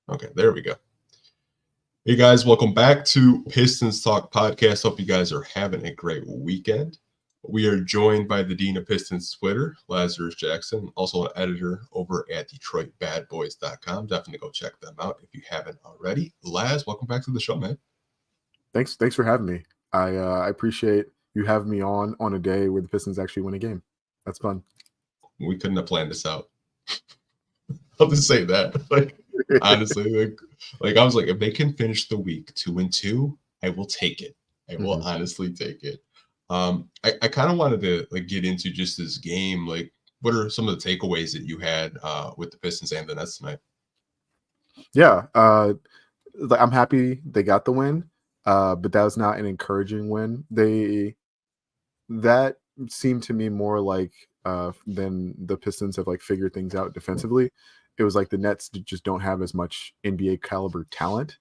Okay, there we go. Hey guys, welcome back to Pistons Talk Podcast. Hope you guys are having a great weekend. We are joined by the Dean of Pistons Twitter, Lazarus Jackson, also an editor over at DetroitBadBoys.com. Definitely go check them out if you haven't already. Laz, welcome back to the show, man. Thanks for having me. I appreciate you having me on a day where the Pistons actually win a game. That's fun. We couldn't have planned this out. I'll just say that. Honestly, I was like, if they can finish the week 2-2, I will take it. I will honestly take it. I kind of wanted to get into just this game. Like, what are some of the takeaways that you had with the Pistons and the Nets tonight? Yeah, I'm happy they got the win, but that was not an encouraging win. That seemed to me more like than the Pistons have figured things out defensively. It was like the Nets just don't have as much NBA caliber talent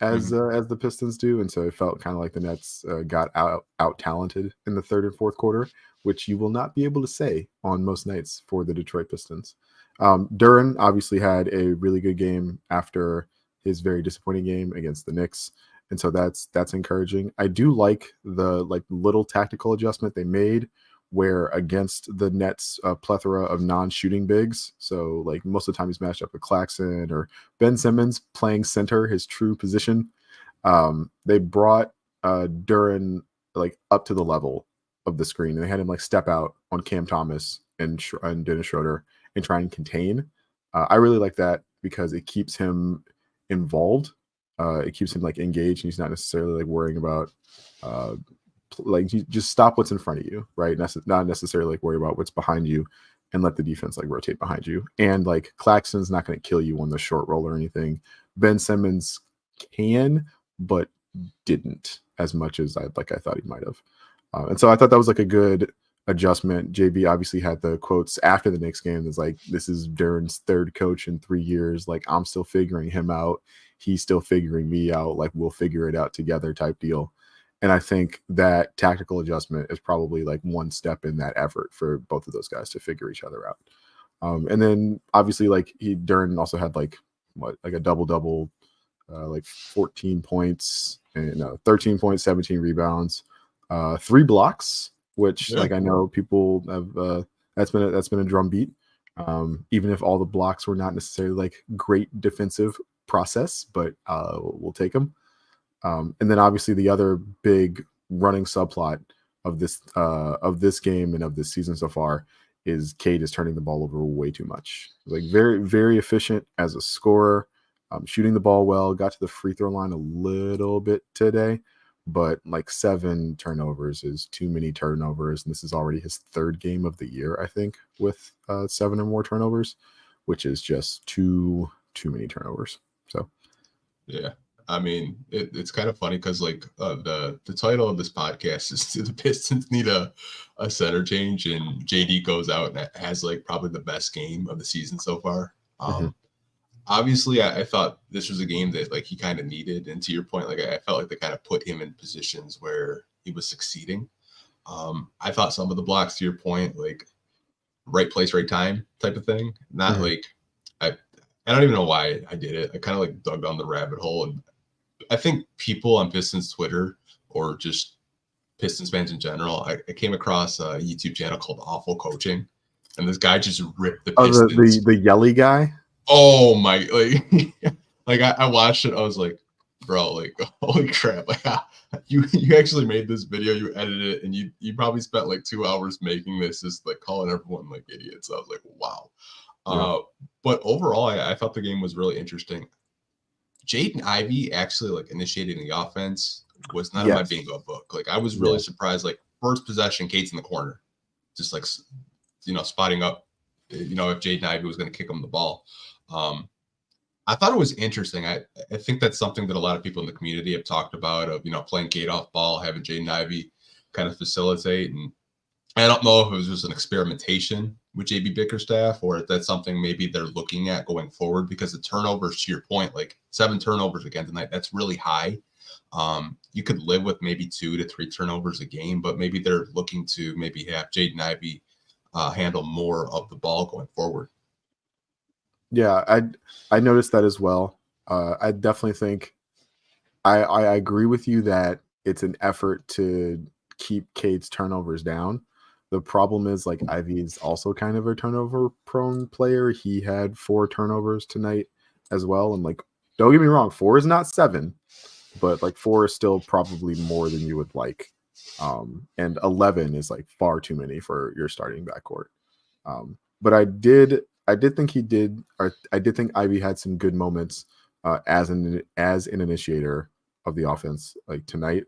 as the Pistons do, and so it felt kind of like the Nets got out talented in the third and fourth quarter, which you will not be able to say on most nights for the Detroit Pistons. Duren obviously had a really good game after his very disappointing game against the Knicks, and so that's encouraging. I do like the little tactical adjustment they made, where against the Nets plethora of non-shooting bigs, so most of the time he's matched up with Claxton or Ben Simmons playing center, his true position. They brought Duren up to the level of the screen, and they had him step out on Cam Thomas and Dennis Schroeder and try and contain. I really like that because it keeps him involved. It keeps him engaged, and he's not necessarily worrying about you just stop what's in front of you, right? Not necessarily worry about what's behind you, and let the defense rotate behind you. And Claxton's not going to kill you on the short roll or anything. Ben Simmons can, but didn't as much as I thought he might have. And so I thought that was a good adjustment. JB obviously had the quotes after the Knicks game. It's this is Duren's third coach in 3 years. I'm still figuring him out. He's still figuring me out. We'll figure it out together type deal. And I think that tactical adjustment is probably one step in that effort for both of those guys to figure each other out. And then obviously Duren also had a double-double, 14 points and 13 points, 17 rebounds, 3 blocks, which I know people have that's been a drum beat. Even if all the blocks were not necessarily great defensive process, but we'll take them. And then obviously the other big running subplot of this game and of this season so far is Cade is turning the ball over way too much. Very, very efficient as a scorer, shooting the ball well, got to the free throw line a little bit today, but 7 turnovers is too many turnovers. And this is already his 3rd game of the year, I think, with 7 or more turnovers, which is just too many turnovers. So, yeah. I mean, it's kind of funny because the title of this podcast is "Do the Pistons Need a Center Change?" and JD goes out and has probably the best game of the season so far. Obviously, I thought this was a game that he kind of needed, and to your point, I felt they kind of put him in positions where he was succeeding. I thought some of the blocks, to your point, right place, right time type of thing. Not I don't even know why I did it. I kind of dug down the rabbit hole, and I think people on Pistons Twitter or just Pistons fans in general, I came across a YouTube channel called Awful Coaching, and this guy just ripped the Pistons. The yelly guy. Oh my! I watched it. I was like, bro, holy crap! You actually made this video, you edited it, and you probably spent 2 hours making this, just calling everyone idiots. I was like, wow. Yeah. But overall, I thought the game was really interesting. Jaden Ivey actually initiating the offense was not in my bingo book. I was really surprised. First possession, Cade's in the corner, just spotting up. If Jaden Ivey was going to kick him the ball. I thought it was interesting. I think that's something that a lot of people in the community have talked about of playing Cade off ball, having Jaden Ivey kind of facilitate. And I don't know if it was just an experimentation with JB Bickerstaff or if that's something maybe they're looking at going forward, because the turnovers, to your point, 7 turnovers again tonight, that's really high. You could live with maybe 2 to 3 turnovers a game, but maybe they're looking to maybe have Jaden Ivey handle more of the ball going forward. Yeah, I noticed that as well. I definitely think I agree with you that it's an effort to keep Cade's turnovers down. The problem is like Ivy is also kind of a turnover prone player. He had 4 turnovers tonight as well. And like, don't get me wrong, 4 is not 7, but like 4 is still probably more than you would like. And 11 is like far too many for your starting backcourt. But I did think he did, or I did think Ivy had some good moments as an initiator of the offense like tonight.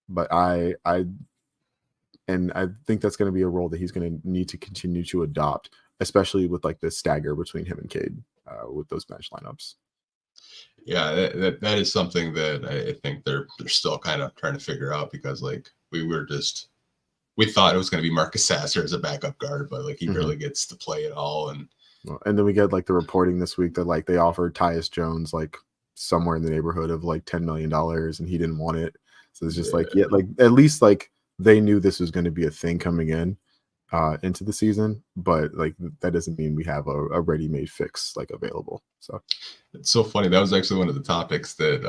But I think that's going to be a role that he's going to need to continue to adopt, especially with like the stagger between him and Cade with those bench lineups. Yeah, that is something that I think they're still kind of trying to figure out, because like we thought it was going to be Marcus Sasser as a backup guard, but like he barely gets to play at all. And then we get like the reporting this week that like they offered Tyus Jones like somewhere in the neighborhood of like $10 million and he didn't want it. So it's just like at least like they knew this was going to be a thing coming in into the season, but like that doesn't mean we have a ready-made fix like available. So it's so funny. That was actually one of the topics that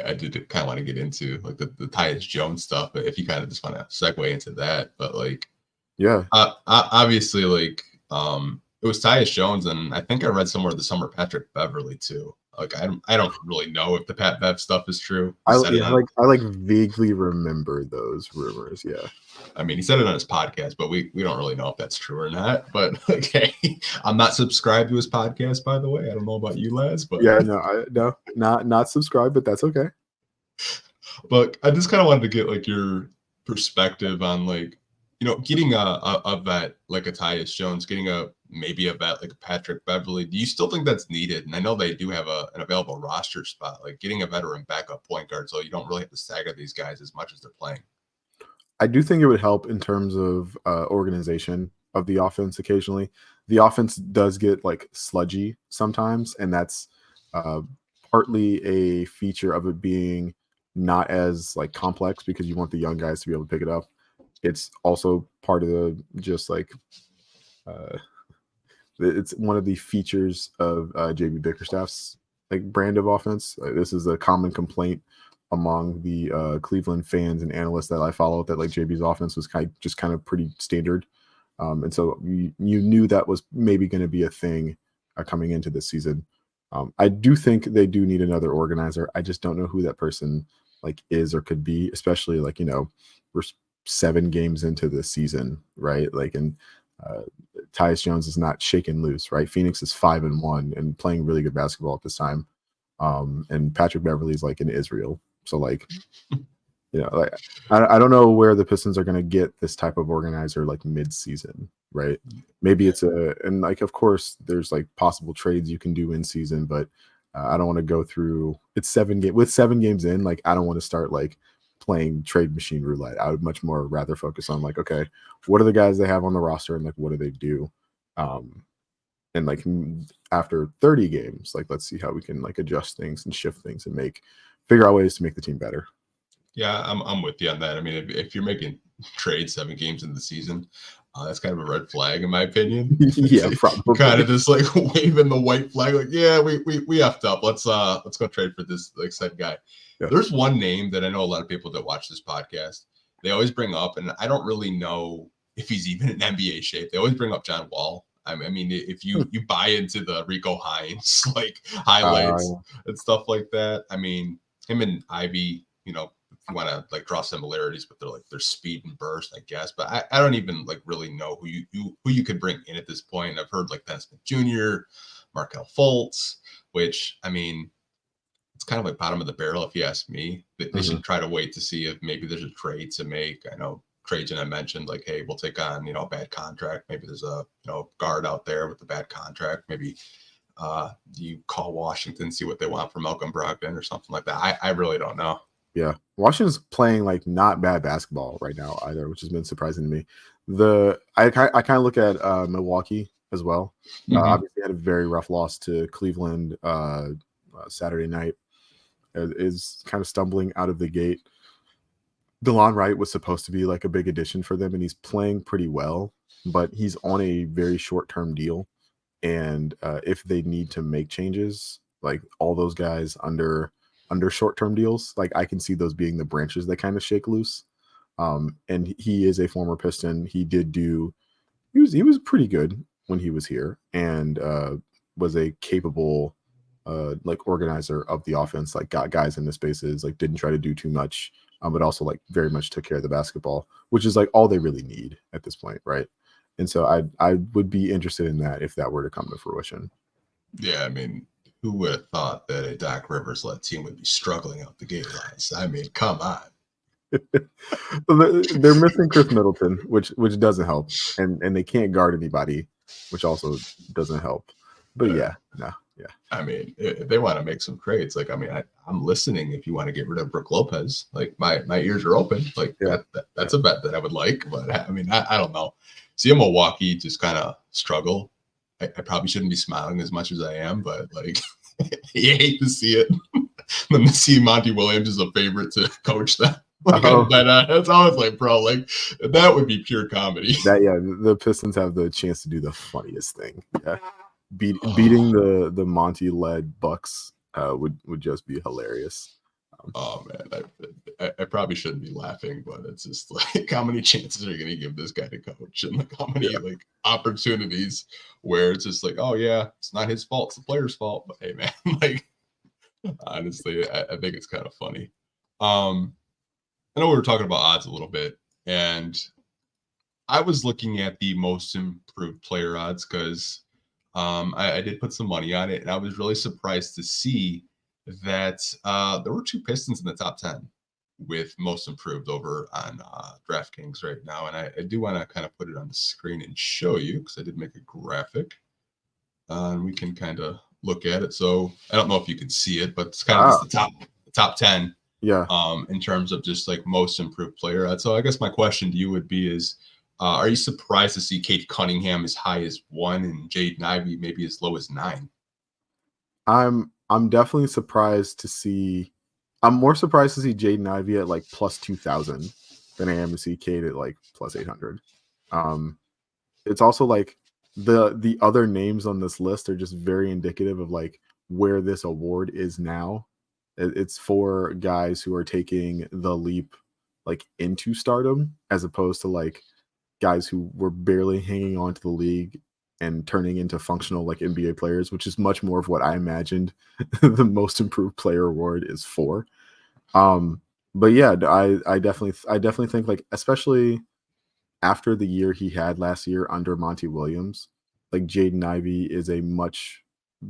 I did kind of want to get into, like the Tyus Jones stuff. But if you kind of just want to segue into that, but like, yeah, obviously, like it was Tyus Jones, and I think I read somewhere this summer Patrick Beverley too. Like I don't really know if the Pat Bev stuff is true. I vaguely remember those rumors. Yeah, I mean, he said it on his podcast, but we don't really know if that's true or not. But okay, I'm not subscribed to his podcast, by the way. I don't know about you, lads, but yeah, not subscribed, but that's okay. But I just kind of wanted to get like your perspective on like, you know, getting a vet like a Tyus Jones, getting maybe a vet like a Patrick Beverley. Do you still think that's needed? And I know they do have an available roster spot, like getting a veteran backup point guard, so you don't really have to stagger these guys as much as they're playing. I do think it would help in terms of organization of the offense occasionally. The offense does get like sludgy sometimes, and that's partly a feature of it being not as like complex because you want the young guys to be able to pick it up. It's also part of the just like it's one of the features of JB Bickerstaff's like brand of offense. This is a common complaint among the Cleveland fans and analysts that I follow, that like JB's offense was kind of pretty standard. And so you knew that was maybe going to be a thing coming into this season. I do think they do need another organizer. I just don't know who that person like is or could be, especially like, you know, we're 7 games into the season, right? Like, and Tyus Jones is not shaken loose, right? Phoenix is 5-1 and playing really good basketball at this time. And Patrick Beverley is like in Israel. So like, you know, like I don't know where the Pistons are going to get this type of organizer like mid-season, right? Maybe it's and like of course there's like possible trades you can do in season, but I don't want to go through. It's 7 games in. Like I don't want to start like playing trade machine roulette. I would much more rather focus on like, okay, what are the guys they have on the roster and like what do they do? And like after 30 games, like let's see how we can like adjust things and shift things and figure out ways to make the team better. Yeah, I'm with you on that. I mean, if you're making trades 7 games in the season, that's kind of a red flag in my opinion. Yeah, probably. Kind of just like waving the white flag, like, yeah, we effed up. Let's go trade for this like said guy. Yeah. There's one name that I know a lot of people that watch this podcast, they always bring up, and I don't really know if he's even in NBA shape. They always bring up John Wall. I mean, if you buy into the Rico Hines like highlights and stuff like that, I mean, him and Ivy, you know, if you want to like draw similarities, but they're like their speed and burst, I guess. But I don't even like really know who you could bring in at this point. I've heard like Dennis Smith Jr., Markelle Fultz, which I mean, it's kind of like bottom of the barrel if you ask me. They should try to wait to see if maybe there's a trade to make. I know Trajan I mentioned like, hey, we'll take on, you know, a bad contract. Maybe there's a, you know, guard out there with a bad contract. Maybe you call Washington, see what they want from Malcolm Brogdon or something like that. I really don't know. Yeah, Washington's playing like not bad basketball right now either, which has been surprising to me. I kind of look at Milwaukee as well. Obviously had a very rough loss to Cleveland Saturday night. Is kind of stumbling out of the gate. DeLon Wright was supposed to be like a big addition for them, and he's playing pretty well, but he's on a very short-term deal. And if they need to make changes, like all those guys under short-term deals. Like I can see those being the branches that kind of shake loose. And he is a former Piston. He was pretty good when he was here, and was a capable like organizer of the offense, like got guys in the spaces, like didn't try to do too much, but also like very much took care of the basketball, which is like all they really need at this point, right? And so I would be interested in that if that were to come to fruition. Yeah, I mean, who would have thought that a Doc Rivers-led team would be struggling out the gate lines? I mean, come on. They're missing Chris Middleton, which doesn't help, and they can't guard anybody, which also doesn't help. But yeah. I mean, if they want to make some trades, like, I mean, I'm listening. If you want to get rid of Brook Lopez, like my ears are open. Like that's a bet that I would like. But I mean, I don't know. See Milwaukee just kind of struggle. I probably shouldn't be smiling as much as I am, but like, you hate to see it. Then to see Monty Williams as a favorite to coach them. Like, it's always like, bro, like that would be pure comedy. The Pistons have the chance to do the funniest thing. Yeah. Beating the Monty-led Bucks would just be hilarious. Oh man, I probably shouldn't be laughing, but it's just like how many chances are you going to give this guy to coach, and like how many like opportunities where it's just like, oh yeah, it's not his fault, it's the player's fault. But hey man, like honestly, I think it's kind of funny. I know we were talking about odds a little bit, and I was looking at the most improved player odds because I did put some money on it, and I was really surprised to see that there were 2 Pistons in the top 10 with most improved over on DraftKings right now. And I do want to kind of put it on the screen and show you because I did make a graphic. And we can kind of look at it. So I don't know if you can see it, but it's kind of just the top 10. Yeah. In terms of just like most improved player. So I guess my question to you would be is, are you surprised to see Cade Cunningham as high as 1 and Jaden Ivey maybe as low as 9? I'm definitely surprised to see. I'm more surprised to see Jaden Ivey at like plus 2,000 than I am to see Cade at like plus 800. It's also like the other names on this list are just very indicative of like where this award is now. It's for guys who are taking the leap like into stardom, as opposed to like guys who were barely hanging on to the league and turning into functional like NBA players, which is much more of what I imagined the most improved player award is for. But yeah, I definitely think like, especially after the year he had last year under Monty Williams, like Jaden Ivey is a much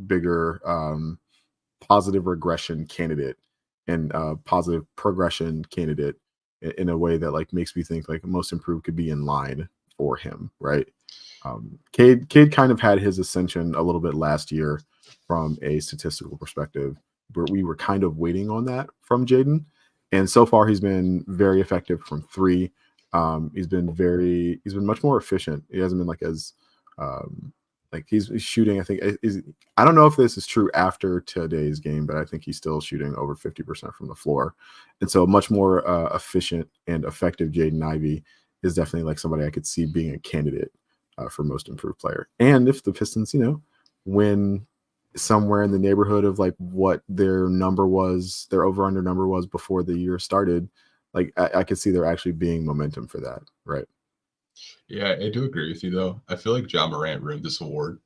bigger positive regression candidate and positive progression candidate in a way that like makes me think like most improved could be in line for him, right? Cade kind of had his ascension a little bit last year from a statistical perspective, where we were kind of waiting on that from Jaden, and so far he's been very effective from 3. He's been much more efficient. He hasn't been like as like he's shooting. I think I don't know if this is true after today's game, but I think he's still shooting over 50% from the floor, and so much more efficient and effective Jaden Ivey is definitely like somebody I could see being a candidate for most improved player. And if the Pistons, win somewhere in the neighborhood of like what their number was, their over under number was before the year started, like I could see there actually being momentum for that, right? Yeah, I do agree with you though. I feel like John Morant ruined this award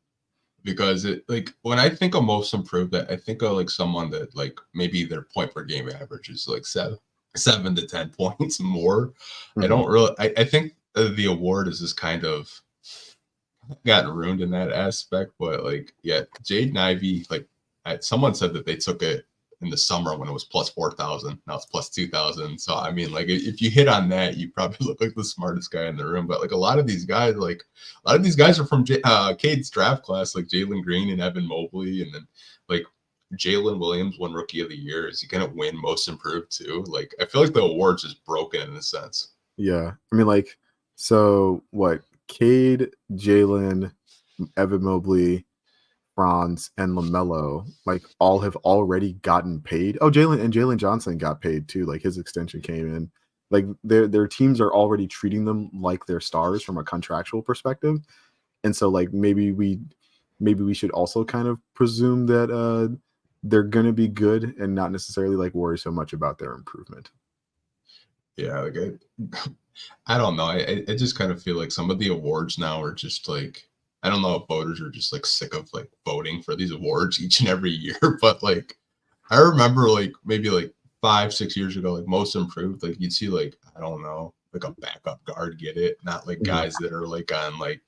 because it like when I think of most improved, I think of like someone that like maybe their point per game average is like 7 to 10 points more. Mm-hmm. I don't really. I think the award is just kind of gotten ruined in that aspect. But like, yeah, Jaden Ivey, like someone said that they took it in the summer when it was plus 4,000. Now it's plus 2,000. So I mean, like if you hit on that, you probably look like the smartest guy in the room. But like a lot of these guys are from Cade's draft class, like Jalen Green and Evan Mobley, and then like Jalen Williams won Rookie of the Year. Is he gonna win Most Improved too? Like I feel like the award's just broken in a sense. Yeah, I mean, like, so what? Cade, Jalen, Evan Mobley, Franz, and LaMelo, like, all have already gotten paid. Oh, Jalen Johnson got paid too. Like his extension came in. Like their teams are already treating them like they're stars from a contractual perspective, and so like maybe we should also kind of presume that they're gonna be good and not necessarily like worry so much about their improvement. Yeah, like I don't know. I just kind of feel like some of the awards now are just like, I don't know if voters are just like sick of like voting for these awards each and every year, but like I remember like maybe like 5, 6 years ago, like most improved, like you'd see like, I don't know, like a backup guard get it, not like Mhm. guys that are like on like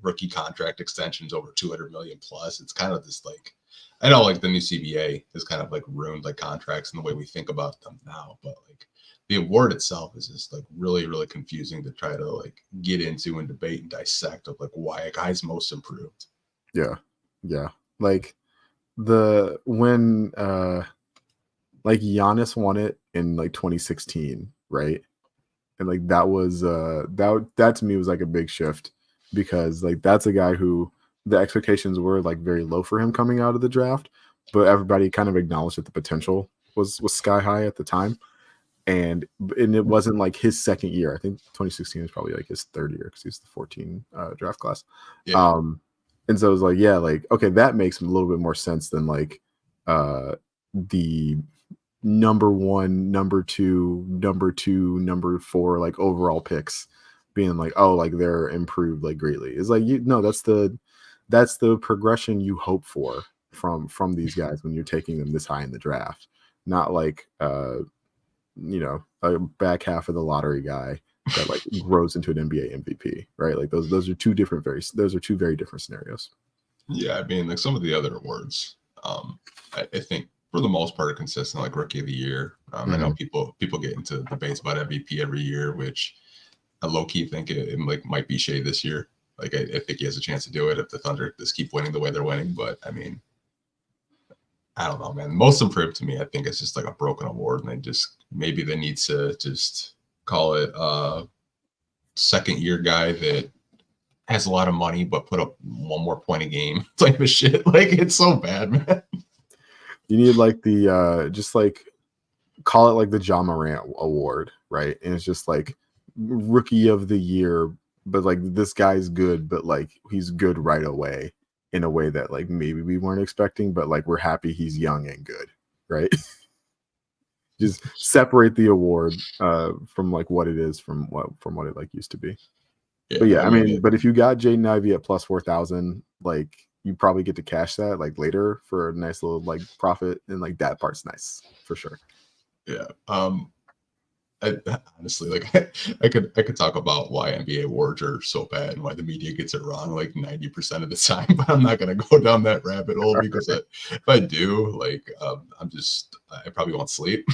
rookie contract extensions over 200 million plus. It's kind of this like, I know like the new CBA has kind of like ruined like contracts and the way we think about them now, but like the award itself is just like really, really confusing to try to like get into and debate and dissect of like why a guy's most improved. Yeah, yeah. Like the when like Giannis won it in like 2016, right? And like that was that to me was like a big shift because like that's a guy who the expectations were like very low for him coming out of the draft, but everybody kind of acknowledged that the potential was sky high at the time. And it wasn't like his second year. I think 2016 was probably like his third year because he's the 14 draft class. Yeah. And so it was like, yeah, like okay, that makes a little bit more sense than like the number one, number two, number four, like overall picks being like, oh, like they're improved like greatly. It's like you no, that's the progression you hope for from these guys when you're taking them this high in the draft. Not like a back half of the lottery guy that like grows into an NBA MVP, right? Like those are two very different scenarios. Yeah, I mean, like some of the other awards, I think for the most part are consistent, like Rookie of the Year. I know Mhm. people get into debates about MVP every year, which I low key think it like might be Shea this year. Like I think he has a chance to do it if the Thunder just keep winning the way they're winning. But I mean, I don't know, man. Most improved to me, I think it's just like a broken award, and they just maybe they need to just call it second year guy that has a lot of money but put up one more point a game type of shit. Like it's so bad, man. You need like the just like call it like the John Morant award, right? And it's just like rookie of the year, but like this guy's good, but like he's good right away in a way that like maybe we weren't expecting, but like we're happy he's young and good, right? Just separate the award from like what it is from what it like used to be. But Yeah, yeah, I I mean, mean, but if you got Jaden Ivey at plus 4,000, like you probably get to cash that like later for a nice little like profit, and like that part's nice for sure. yeah. I honestly like I could talk about why NBA awards are so bad and why the media gets it wrong like 90% of the time, but I'm not gonna go down that rabbit hole because if I do, like I probably won't sleep.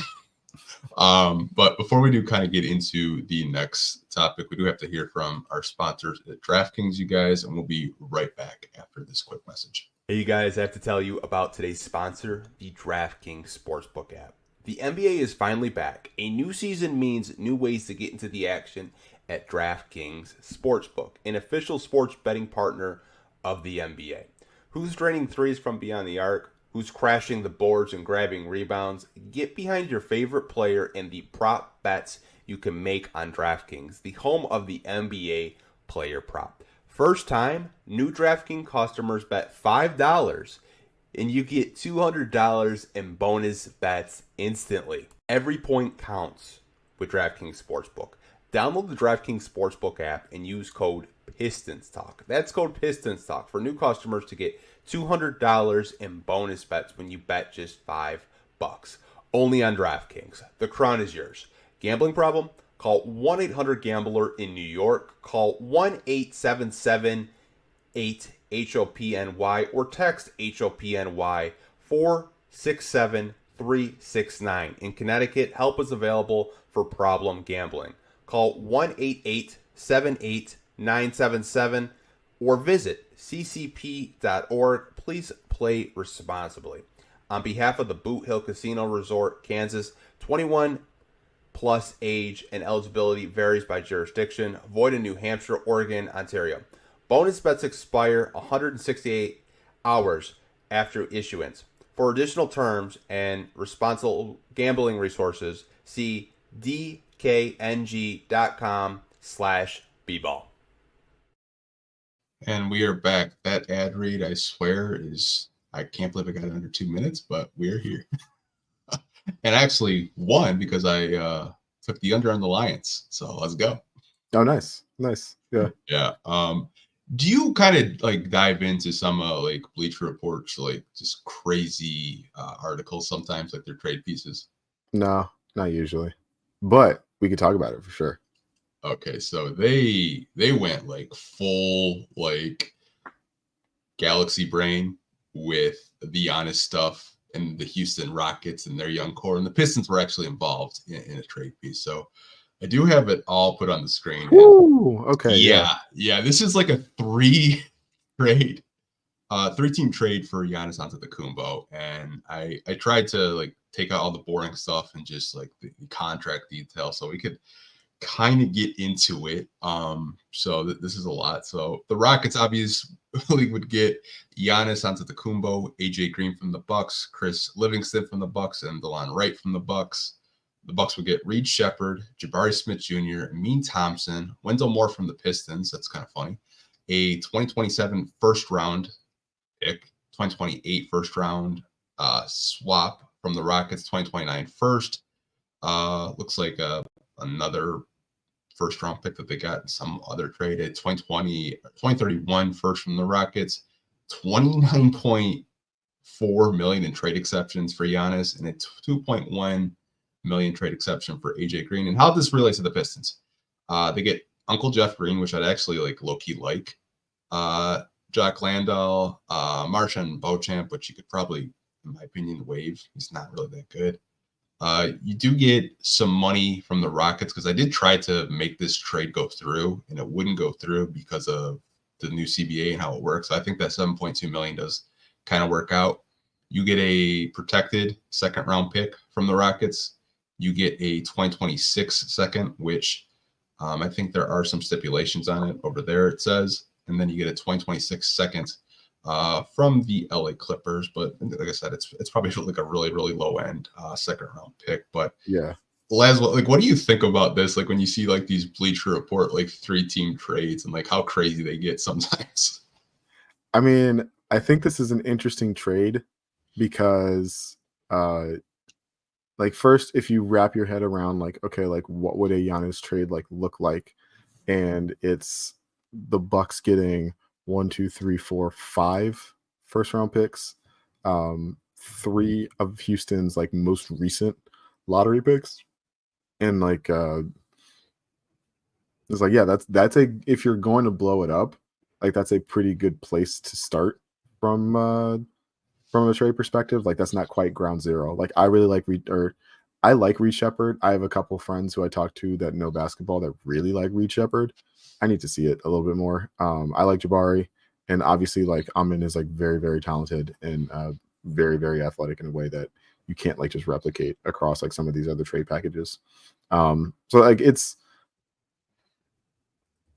But before we do kind of get into the next topic, we do have to hear from our sponsors at DraftKings, you guys, and we'll be right back after this quick message. Hey, you guys, I have to tell you about today's sponsor, the DraftKings Sportsbook app. The NBA is finally back. A new season means new ways to get into the action at DraftKings Sportsbook, an official sports betting partner of the NBA. Who's draining threes from beyond the arc? Who's crashing the boards and grabbing rebounds? Get behind your favorite player and the prop bets you can make on DraftKings, the home of the NBA player prop. First time, new DraftKings customers bet $5 and you get $200 in bonus bets instantly. Every point counts with DraftKings Sportsbook. Download the DraftKings Sportsbook app and use code Pistons Talk. That's code Pistons Talk for new customers to get $200 in bonus bets when you bet just $5. Only on DraftKings. The crown is yours. Gambling problem? Call 1-800-GAMBLER in New York. Call 1-877-8-HOPNY or text HOPNY 467-369. In Connecticut, help is available for problem gambling. Call 1-888-78-977 or visit ccp.org. Please play responsibly. On behalf of the Boot Hill Casino Resort, Kansas, 21 plus age and eligibility varies by jurisdiction. Void in New Hampshire, Oregon, Ontario. Bonus bets expire 168 hours after issuance. For additional terms and responsible gambling resources, see dkng.com/bball. And we are back. That ad read, I swear, is I can't believe I got it under 2 minutes, but we're here. And I actually won because I took the under on the Lions. So let's go. Oh, nice. Yeah. Yeah. Do you kind of like dive into some like Bleacher Reports, like just crazy articles sometimes, like their trade pieces? No, not usually, but we could talk about it for sure. Okay, so they went like full like galaxy brain with the Giannis stuff and the Houston Rockets and their young core, and the Pistons were actually involved in a trade piece. So I do have it all put on the screen. Ooh, okay, yeah. This is like a 3-team trade for Giannis Antetokounmpo, and I tried to like take out all the boring stuff and just like the contract details so we could kind of get into it. So this is a lot. So the Rockets obviously would get Giannis Antetokounmpo, AJ Green from the Bucks, Chris Livingston from the Bucks, and DeLon Wright from the Bucks. The Bucks would get Reed Shepherd, Jabari Smith Jr., Amin Thompson, Wendell Moore from the Pistons. That's kind of funny. A 2027 first round pick, 2028 first round swap from the Rockets, 2029 first. Looks like another first round pick that they got in some other trade at 2031 first from the Rockets, 29.4 million in trade exceptions for Giannis, and a 2.1 million trade exception for AJ Green. And how this relates to the Pistons, they get Uncle Jeff Green, which I'd actually like low-key like. Jack Landau, Marchand Beauchamp, which you could probably, in my opinion, waive. He's not really that good. You do get some money from the Rockets because I did try to make this trade go through, and it wouldn't go through because of the new CBA and how it works. So I think that 7.2 million does kind of work out. You get a protected second round pick from the Rockets. You get a 2026 second, which I think there are some stipulations on it over there, it says. And then you get a 2026 second from the LA Clippers. But like I said, it's probably like a really, really low end second round pick. But yeah. Laz, like, what do you think about this? Like when you see like these Bleacher Report, like 3-team trades and like how crazy they get sometimes. I mean, I think this is an interesting trade because like first, if you wrap your head around like, okay, like what would a Giannis trade like look like? And it's the Bucks getting 1, 2, 3, 4, 5 first round picks, 3 of Houston's like most recent lottery picks, and like it's like, yeah, that's a, if you're going to blow it up, like that's a pretty good place to start from a trade perspective. Like that's not quite ground zero. Like I really like I like Reed Shepherd. I have a couple friends who I talk to that know basketball that really like Reed Shepherd. I need to see it a little bit more. I like Jabari, and obviously like Amin is like very, very talented and very, very athletic in a way that you can't like just replicate across like some of these other trade packages. So like it's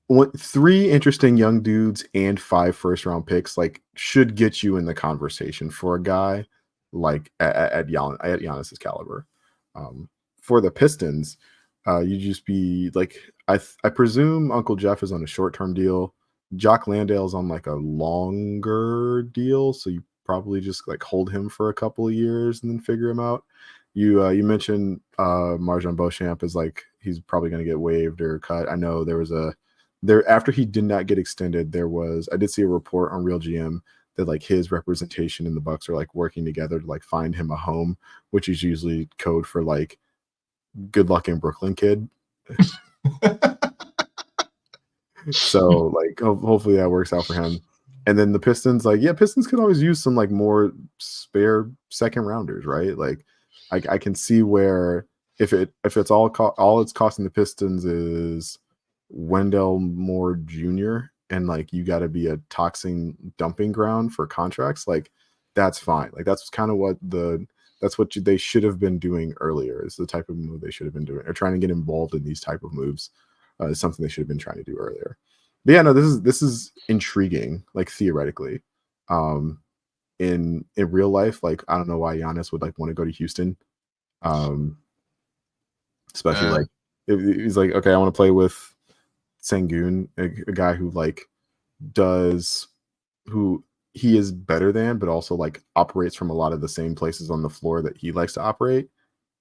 3 interesting young dudes and 5 first round picks like should get you in the conversation for a guy like at Giannis's caliber. For the Pistons, you just be like, I presume Uncle Jeff is on a short-term deal. Jock Landale's on like a longer deal, so you probably just like hold him for a couple of years and then figure him out. You mentioned Marchand Beauchamp is like he's probably going to get waived or cut. I know there after he did not get extended, I did see a report on Real GM that like his representation in the Bucks are like working together to like find him a home, which is usually code for like good luck in Brooklyn, kid. So like hopefully that works out for him. And then the Pistons, like, yeah, Pistons could always use some like more spare second rounders, right? Like I can see where if it's all it's costing the Pistons is Wendell Moore Jr. and like you got to be a toxin dumping ground for contracts, like that's fine. Like that's kind of what they should have been doing earlier. Is the type of move they should have been doing, or trying to get involved in these type of moves. Is something they should have been trying to do earlier. But yeah, no, this is intriguing. Like theoretically, in real life, like I don't know why Giannis would like want to go to Houston, especially like if he's like, okay, I want to play with Sengun, a guy who like who he is better than, but also like operates from a lot of the same places on the floor that he likes to operate.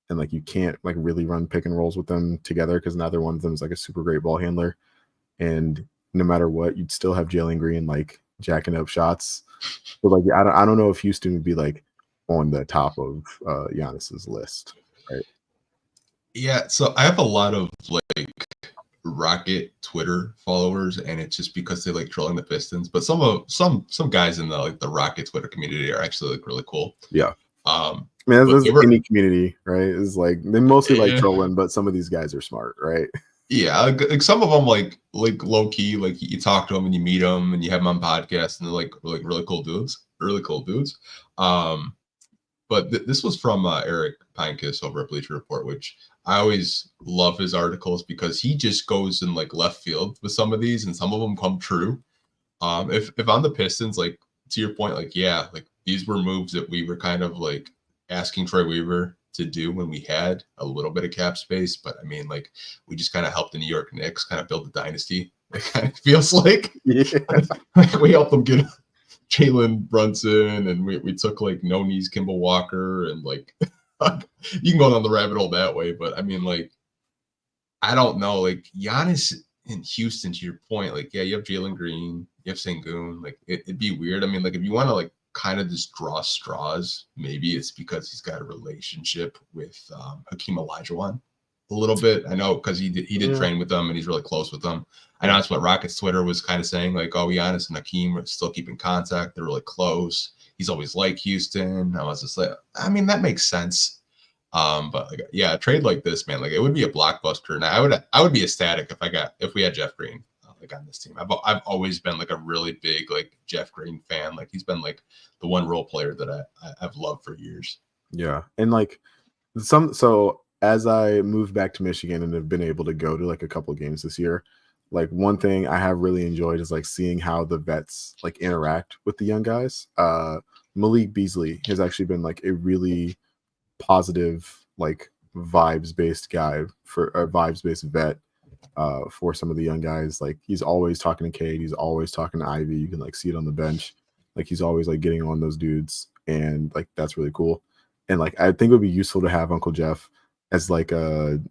And like you can't like really run pick and rolls with them together because neither one of them is like a super great ball handler. And no matter what, you'd still have Jalen Green like jacking up shots. But like I don't know if Houston would be like on the top of Giannis's list, right? Yeah, so I have a lot of like Rocket Twitter followers, and it's just because they like trolling the Pistons. But some guys in the like the Rocket Twitter community are actually like really cool. Yeah. Um, I mean, but that's any community, right? It's like they mostly like trolling, but some of these guys are smart, right? Yeah, like some of them like low key, like you talk to them and you meet them and you have them on podcasts, and they're like really cool dudes, really cool dudes. But this was from Eric Pincus over at Bleacher Report, which I always love his articles because he just goes in like left field with some of these, and some of them come true. If on the Pistons, like to your point, like yeah, like these were moves that we were kind of like asking Troy Weaver to do when we had a little bit of cap space, but I mean, like we just kind of helped the New York Knicks kind of build the dynasty. It kind of feels like we helped them get Jalen Brunson, and we took like no knees Kimball Walker, and like you can go down the rabbit hole that way. But I mean, like I don't know, like Giannis in Houston. To your point, like yeah, you have Jalen Green, you have Sengun. Like it'd be weird. I mean, like if you want to like kind of just draw straws, maybe it's because he's got a relationship with Hakeem Olajuwon a little bit. I know because he did train with them and he's really close with them. I know that's what Rockets Twitter was kind of saying, like, oh, Giannis and Hakeem are still keeping contact. They're really close. He's always liked Houston. I was just like, I mean, that makes sense. But like, yeah, a trade like this, man, like it would be a blockbuster, and I would be ecstatic if we had Jeff Green like on this team. I've always been like a really big like Jeff Green fan. Like he's been like the one role player that I've loved for years. Yeah, and like so as I moved back to Michigan and have been able to go to like a couple of games this year, like one thing I have really enjoyed is like seeing how the vets like interact with the young guys. Malik Beasley has actually been like a really positive, like vibes-based guy for a vibes-based vet for some of the young guys. Like he's always talking to Cade, he's always talking to Ivy. You can like see it on the bench. Like he's always like getting on those dudes, and like that's really cool. And like I think it would be useful to have Uncle Jeff as like a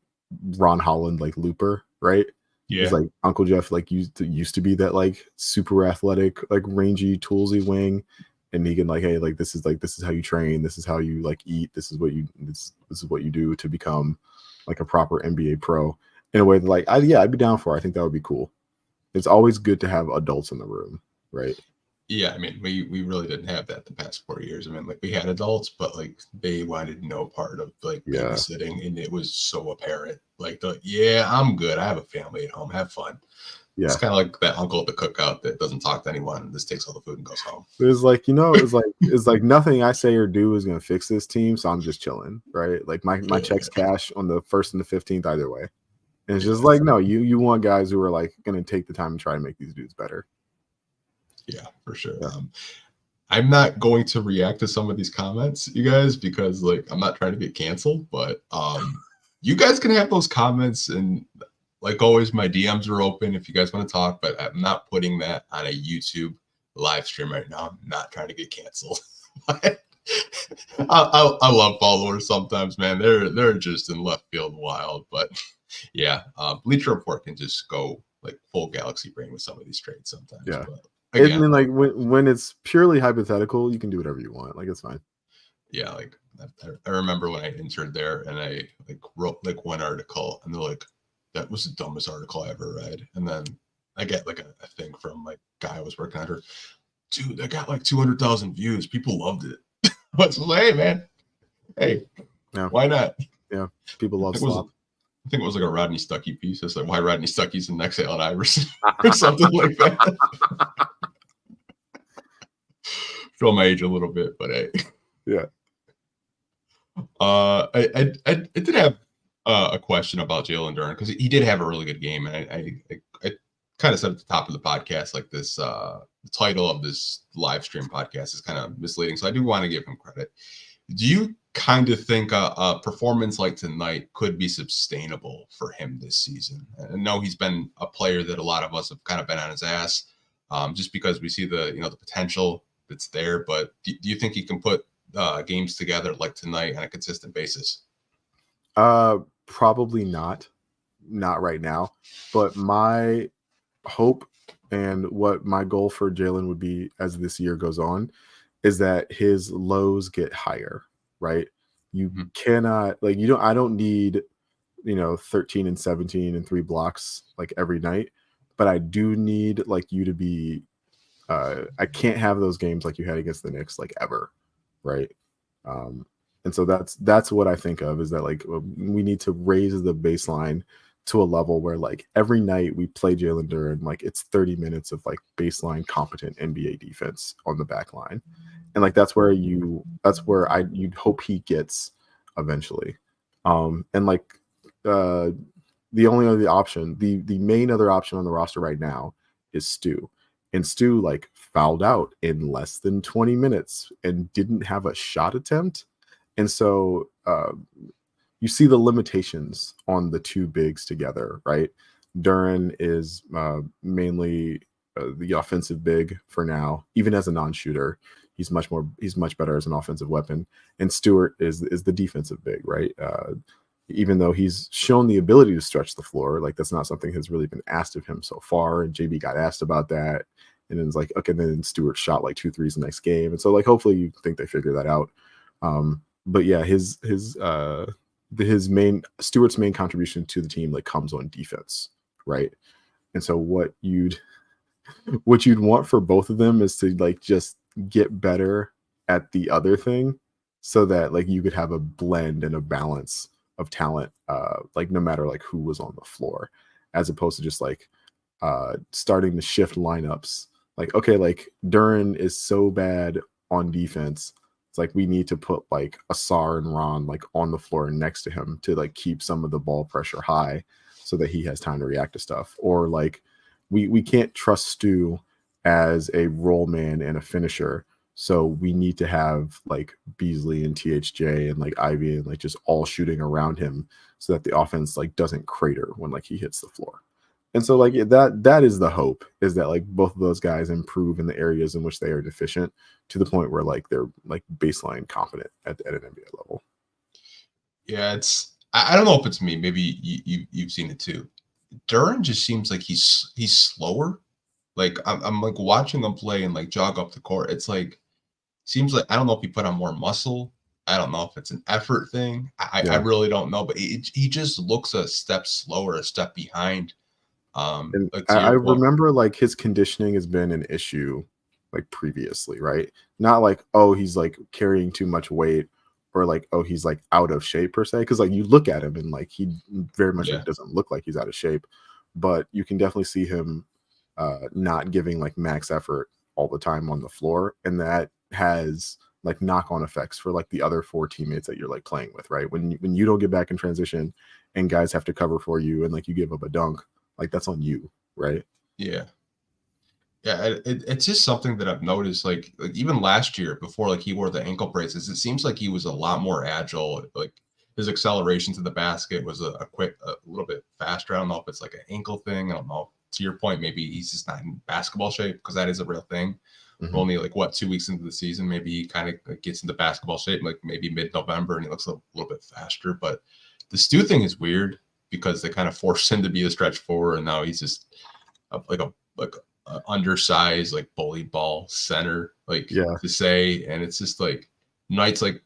Ron Holland like looper, right? Yeah. He's like Uncle Jeff like used to be that like super athletic, like rangy, toolsy wing. And he can like, hey, like this is how you train, this is how you like eat, this is what you do to become like a proper NBA pro in a way that like I'd be down for. I think that would be cool. It's always good to have adults in the room, right? Yeah, I mean, we really didn't have that the past 4 years. I mean, like we had adults, but like they wanted no part of like babysitting, and it was so apparent. Like, yeah, I'm good. I have a family at home. Have fun. Yeah. It's kind of like that uncle at the cookout that doesn't talk to anyone and just takes all the food and goes home. It's like, it's like nothing I say or do is gonna fix this team, so I'm just chilling, right? Like my checks cash on the 1st and the 15th either way. And it's just like, no, you want guys who are like gonna take the time and try to make these dudes better. Yeah, for sure. I'm not going to react to some of these comments, you guys, because like I'm not trying to get canceled, but you guys can have those comments, and like always, my DMs are open if you guys want to talk, but I'm not putting that on a YouTube live stream right now. I'm not trying to get canceled. I love followers sometimes, man. They're just in left field wild, but yeah, Bleacher Report can just go like full galaxy brain with some of these trades sometimes. Yeah. But again, I mean, like when it's purely hypothetical, you can do whatever you want. Like it's fine. Yeah, like I remember when I interned there, and I like wrote like one article, and they're like, "That was the dumbest article I ever read." And then I get like a thing from like guy I was working under, dude, that got like 200,000 views. People loved it. I was like, hey man, hey, why not? Yeah, people love slop. I think it was like a Rodney Stuckey piece. It's like why Rodney Stuckey's the next Allen Iverson or something like that. Show my age a little bit, but hey. Yeah. I did have a question about Jalen Duren because he did have a really good game, and I kind of said at the top of the podcast, like this the title of this live stream podcast is kind of misleading, so I do want to give him credit. Do you kind of think a performance like tonight could be sustainable for him this season? I know he's been a player that a lot of us have kind of been on his ass, just because we see the potential that's there. But do you think he can put games together like tonight on a consistent basis? Probably not right now. But my hope and what my goal for Jalen would be as this year goes on is that his lows get higher, right? You cannot I don't need 13 and 17 and 3 blocks like every night, but I do need like you to be I can't have those games like you had against the Knicks like ever, right? And so that's what I think of, is that like we need to raise the baseline to a level where like every night we play Jalen Duren, like it's 30 minutes of like baseline competent NBA defense on the back line. And like that's where you'd hope he gets eventually. And like the only other option, the main other option on the roster right now is Stu. And Stu like fouled out in less than 20 minutes and didn't have a shot attempt. And so you see the limitations on the two bigs together, right? Duren is mainly the offensive big for now, even as a non-shooter. He's much better as an offensive weapon. And Stewart is the defensive big, right? Even though he's shown the ability to stretch the floor, like that's not something that's really been asked of him so far. And JB got asked about that. And then it's like, okay, then Stewart shot like 2 threes the next game. And so like, hopefully you think they figure that out. But yeah, Stewart's main contribution to the team like comes on defense, right? And so what you'd want for both of them is to like just get better at the other thing, so that like you could have a blend and a balance of talent, like no matter like who was on the floor, as opposed to just like starting to shift lineups. Like, okay, like Duren is so bad on defense. It's like we need to put like Ausar and Ron like on the floor next to him to like keep some of the ball pressure high so that he has time to react to stuff. Or like we can't trust Stu as a roll man and a finisher. So we need to have like Beasley and THJ and like Ivy and like just all shooting around him so that the offense like doesn't crater when like he hits the floor. And so like that is the hope, is that like both of those guys improve in the areas in which they are deficient to the point where like they're like baseline competent at an NBA level. Yeah, I don't know if it's me. Maybe you've seen it too. Duren just seems like he's slower. Like I'm like watching him play and like jog up the court. It's like seems like I don't know if he put on more muscle. I don't know if it's an effort thing. I really don't know. But he just looks a step slower, a step behind. And I remember like his conditioning has been an issue like previously, right? Not like, oh, he's like carrying too much weight, or like, oh, he's like out of shape per se. Because like you look at him and like he very much like, doesn't look like he's out of shape, but you can definitely see him not giving like max effort all the time on the floor, and that has like knock-on effects for like the other 4 teammates that you're like playing with, right? When you don't get back in transition and guys have to cover for you and like you give up a dunk, like that's on you, right? Yeah. It's just something that I've noticed, like even last year before like he wore the ankle braces, it seems like he was a lot more agile. Like his acceleration to the basket was a little bit faster. I don't know if it's like an ankle thing. I don't know. To your point, maybe he's just not in basketball shape, because that is a real thing. Mm-hmm. Only like 2 weeks into the season, maybe he kind of gets into basketball shape, like maybe mid-November, and he looks a little bit faster. But the Stu thing is weird because they kind of forced him to be the stretch forward, and now he's just like a undersized like bully ball center, to say. And it's just like nights like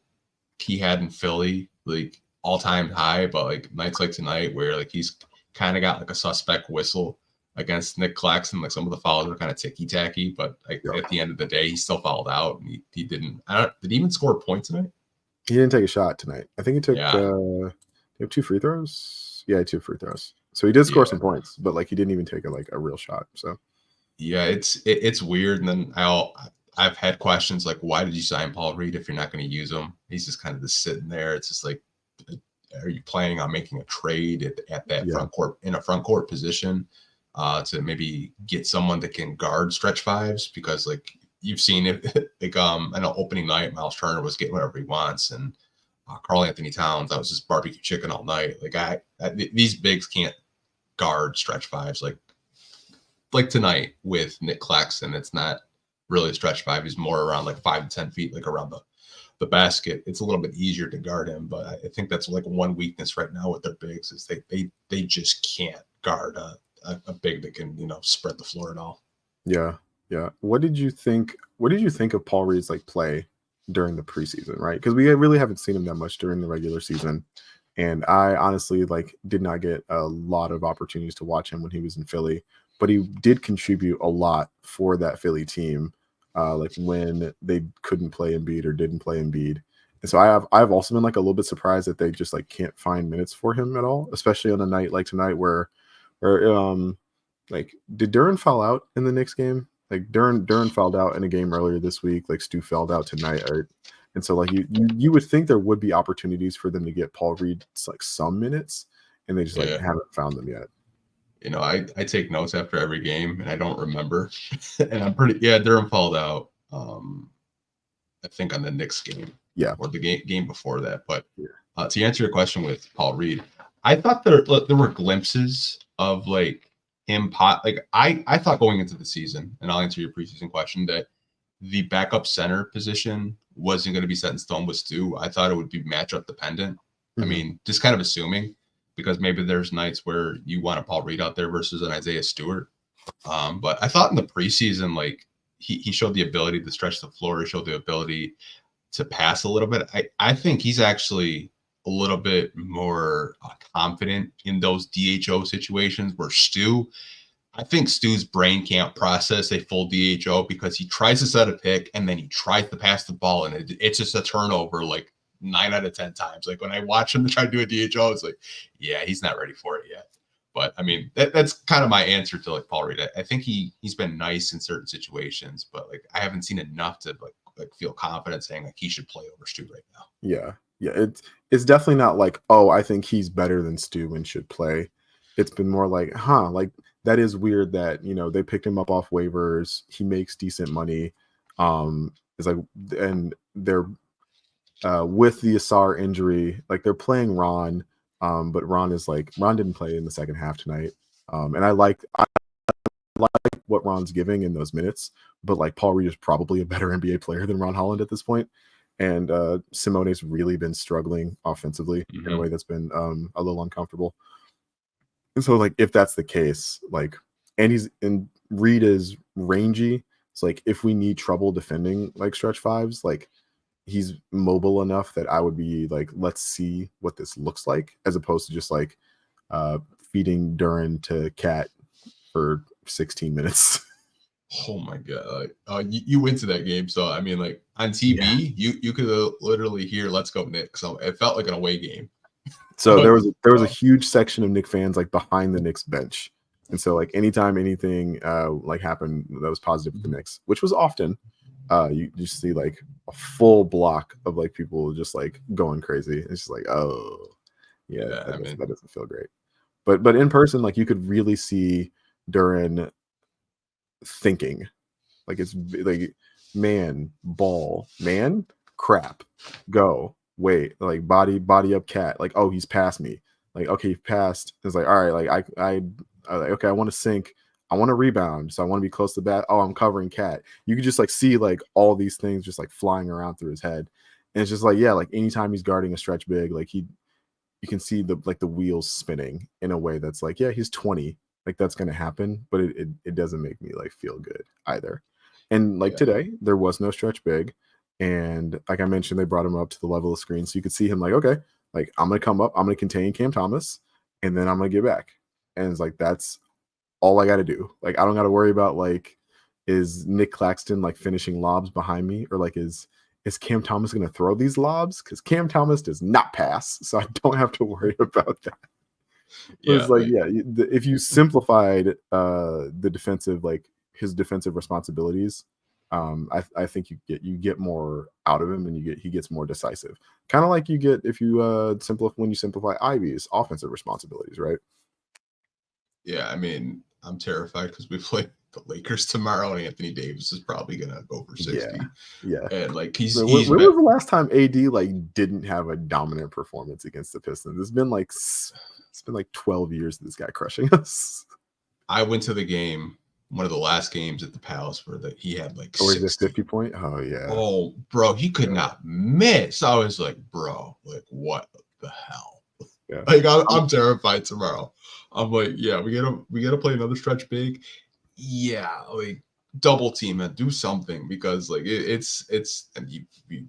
he had in Philly, like all-time high, but like nights like tonight where like he's kind of got like a suspect whistle against Nick Claxton. Like some of the fouls were kind of ticky-tacky, but like at the end of the day, he still fouled out, and he didn't. Did he even score a point tonight? He didn't take a shot tonight. I think he took 2 free throws. Yeah, 2 free throws. So he did score some points, but like he didn't even take a real shot. So yeah, it's weird. And then I've had questions like, why did you sign Paul Reed if you're not going to use him? He's just kind of just sitting there. It's just like, are you planning on making a trade at that front court, in a front court position, to maybe get someone that can guard stretch fives? Because like you've seen it, like I know opening night, Miles Turner was getting whatever he wants, and Karl Anthony Towns, that was just barbecue chicken all night. Like these bigs can't guard stretch fives like tonight with Nick Claxton. It's not really a stretch five. He's more around like 5 to 10 feet, like around the basket. It's a little bit easier to guard him, but I think that's like one weakness right now with their bigs is they just can't guard a big that can, you know, spread the floor at all. Yeah. What did you think of Paul Reed's like play during the preseason, right? Because we really haven't seen him that much during the regular season. And I honestly like did not get a lot of opportunities to watch him when he was in Philly, but he did contribute a lot for that Philly team, like when they couldn't play Embiid or didn't play Embiid. And so I've also been like a little bit surprised that they just like can't find minutes for him at all, especially on a night like tonight where like did Duren foul out in the Knicks game? Like Duren fouled out in a game earlier this week. Like Stu fouled out tonight, and so like you would think there would be opportunities for them to get Paul Reed like some minutes, and they just like haven't found them yet. You know, I take notes after every game, and I don't remember. And I'm Duren fouled out. I think on the Knicks game, or the game before that. But to answer your question with Paul Reed, I thought there were glimpses of like him I thought going into the season, and I'll answer your preseason question, that the backup center position wasn't going to be set in stone with Stu. I thought it would be matchup dependent. Mm-hmm. I mean, just kind of assuming, because maybe there's nights where you want a Paul Reed out there versus an Isaiah Stewart. But I thought in the preseason, like he showed the ability to stretch the floor. He showed the ability to pass a little bit. I think he's actually a little bit more confident in those DHO situations where I think Stu's brain can't process a full DHO because he tries to set a pick and then he tries to pass the ball and it's just a turnover like 9 out of 10 times. Like when I watch him try to do a DHO, it's like, yeah, he's not ready for it yet. But I mean, that's kind of my answer to like Paul Reed. I think he's been nice in certain situations, but like I haven't seen enough to like feel confident saying like he should play over Stu right now. Yeah. It's definitely not like, oh, I think he's better than Stu and should play. It's been more like, like that is weird that, you know, they picked him up off waivers. He makes decent money. It's like, and they're with the Ausar injury, like they're playing Ron, but Ron didn't play in the second half tonight. And I like what Ron's giving in those minutes, but like Paul Reed is probably a better NBA player than Ron Holland at this point. And Simone's really been struggling offensively in a way that's been a little uncomfortable. And so, like, if that's the case, like, and Reed is rangy. It's like if we need trouble defending like stretch fives, like he's mobile enough that I would be like, let's see what this looks like, as opposed to just like feeding Duren to Cat for 16 minutes. Oh my god! You went to that game, so I mean, like on TV, you could literally hear "Let's go Knicks." So it felt like an away game. So there was a huge section of Knicks fans like behind the Knicks bench, and so like anytime anything like happened that was positive with the Knicks, which was often, you just see like a full block of like people just like going crazy. It's just like, oh yeah, that doesn't feel great. But in person, like you could really see Duren thinking, like it's like man, ball, man, crap, go, wait, like body up Cat, like, oh, he's past me, like, okay, he passed. It's like, all right, like I okay, I want to sink, I want to rebound, so I want to be close to the bat. Oh, I'm covering Cat. You could just like see like all these things just like flying around through his head, and it's just like, yeah, like anytime he's guarding a stretch big, like you can see the wheels spinning in a way that's like, yeah, he's 20. Like that's going to happen, but it doesn't make me like feel good either. And like today, there was no stretch big. And like I mentioned, they brought him up to the level of screen. So you could see him like, okay, like I'm going to come up, I'm going to contain Cam Thomas, and then I'm going to get back. And it's like, that's all I got to do. Like, I don't got to worry about like, is Nick Claxton like finishing lobs behind me? Or like, is Cam Thomas going to throw these lobs? Because Cam Thomas does not pass. So I don't have to worry about that. It's like, if you simplified the defensive, like his defensive responsibilities, I think you get more out of him, and he gets more decisive. Kind of like you get if you simplify Ivy's offensive responsibilities, right? Yeah, I mean, I'm terrified because we play the Lakers tomorrow, and Anthony Davis is probably gonna go for 60. Yeah. And like when was the last time AD like didn't have a dominant performance against the Pistons? It's been like 12 years of this guy crushing us. I went to the game one of the last games at the Palace where he had like or is it 60. 50 point? Oh yeah. Oh, bro, he could not miss. I was like, bro, like what the hell? Yeah. Like I'm terrified tomorrow. I'm like, yeah, we gotta play another stretch big. Yeah, like double team and do something because like it's and you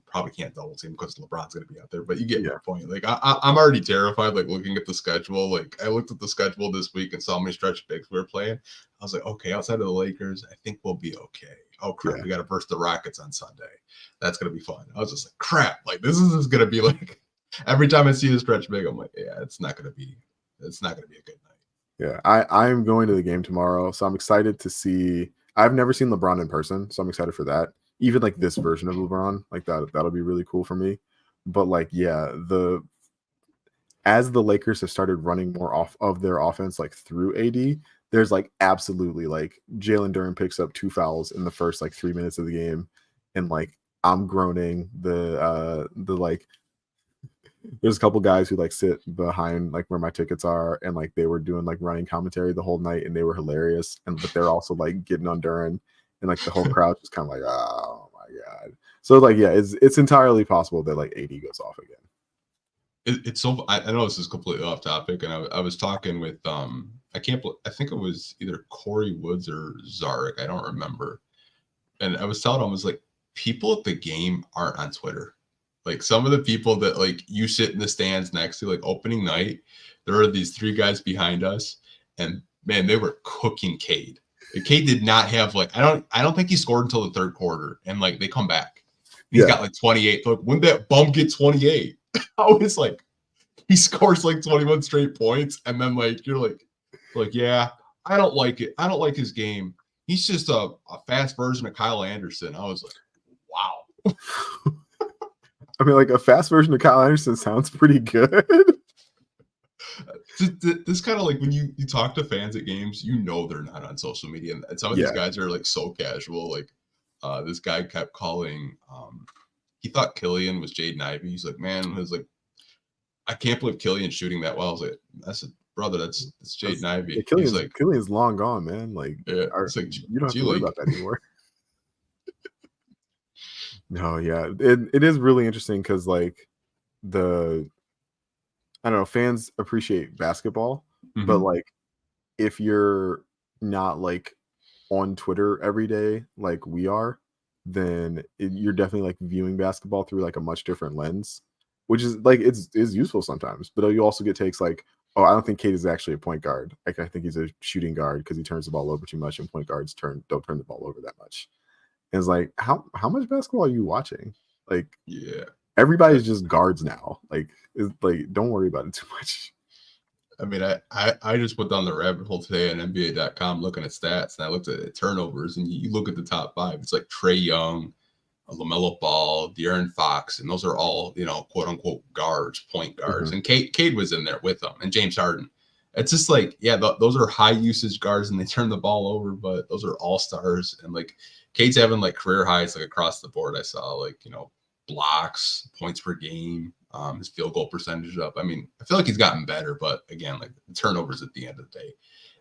probably can't double team because LeBron's gonna be out there, but you get my point. Like I'm already terrified, like looking at the schedule. Like I looked at the schedule this week and saw how many stretch bigs we were playing. I was like, okay, outside of the Lakers, I think we'll be okay. Oh crap, we gotta verse the Rockets on Sunday. That's gonna be fun. I was just like, crap, like this is gonna be like every time I see a stretch big, I'm like, yeah, it's not gonna be a good night. Yeah, I'm going to the game tomorrow, so I'm excited to see. I've never seen LeBron in person, so I'm excited for that. Even like this version of LeBron, like that'll be really cool for me. But like, yeah, as the Lakers have started running more off of their offense, like through AD, there's like absolutely like Jalen Duren picks up 2 fouls in the first like 3 minutes of the game, and like I'm groaning. The like there's a couple guys who like sit behind like where my tickets are, and like they were doing like running commentary the whole night, and they were hilarious. And but they're also like getting on Duren, and like the whole crowd just kind of like, oh my god. So like, yeah, it's entirely possible that like AD goes off again. It's so I know this is completely off topic, and I was talking with I think it was either Corey Woods or Zarek, I don't remember, and I was telling him, I was like, people at the game aren't on Twitter. Like some of the people that like you sit in the stands next to, like opening night, there are these 3 guys behind us, and man, they were cooking Cade. Cade did not have like I don't think he scored until the 3rd quarter, and like they come back. He's got like 28. Like when that bum get 28, I was like, he scores like 21 straight points, and then like you're like yeah, I don't like it. I don't like his game. He's just a fast version of Kyle Anderson. I was like, wow. I mean, like a fast version of Kyle Anderson sounds pretty good. This kind of like when you talk to fans at games, you know they're not on social media, and some of these guys are like so casual. Like this guy kept calling. He thought Killian was Jaden Ivey. He's like, man, he was like, I can't believe Killian's shooting that well. I was like, that's Jaden Ivey. Yeah, Killian's long gone, man. Like, yeah, it's like you don't have to worry about that anymore. No, yeah, it is really interesting because like I don't know, fans appreciate basketball, but like if you're not like on Twitter every day like we are, then you're definitely like viewing basketball through like a much different lens, which is like is useful sometimes. But you also get takes like, oh, I don't think Cade is actually a point guard. Like I think he's a shooting guard because he turns the ball over too much, and point guards don't turn the ball over that much. And it's like, how much basketball are you watching? Like, yeah, everybody's just guards now. Like, it's like, don't worry about it too much. I mean, I just went down the rabbit hole today on NBA.com looking at stats, and I looked at turnovers, and you look at the top 5. It's like Trae Young, LaMelo Ball, De'Aaron Fox, and those are all, you know, quote unquote guards, point guards. And Cade was in there with them, and James Harden. It's just like, yeah, those are high usage guards, and they turn the ball over, but those are all stars. And like Cade's having like career highs like across the board. I saw like, you know, blocks, points per game, his field goal percentage up. I mean, I feel like he's gotten better, but again, like the turnovers at the end of the day,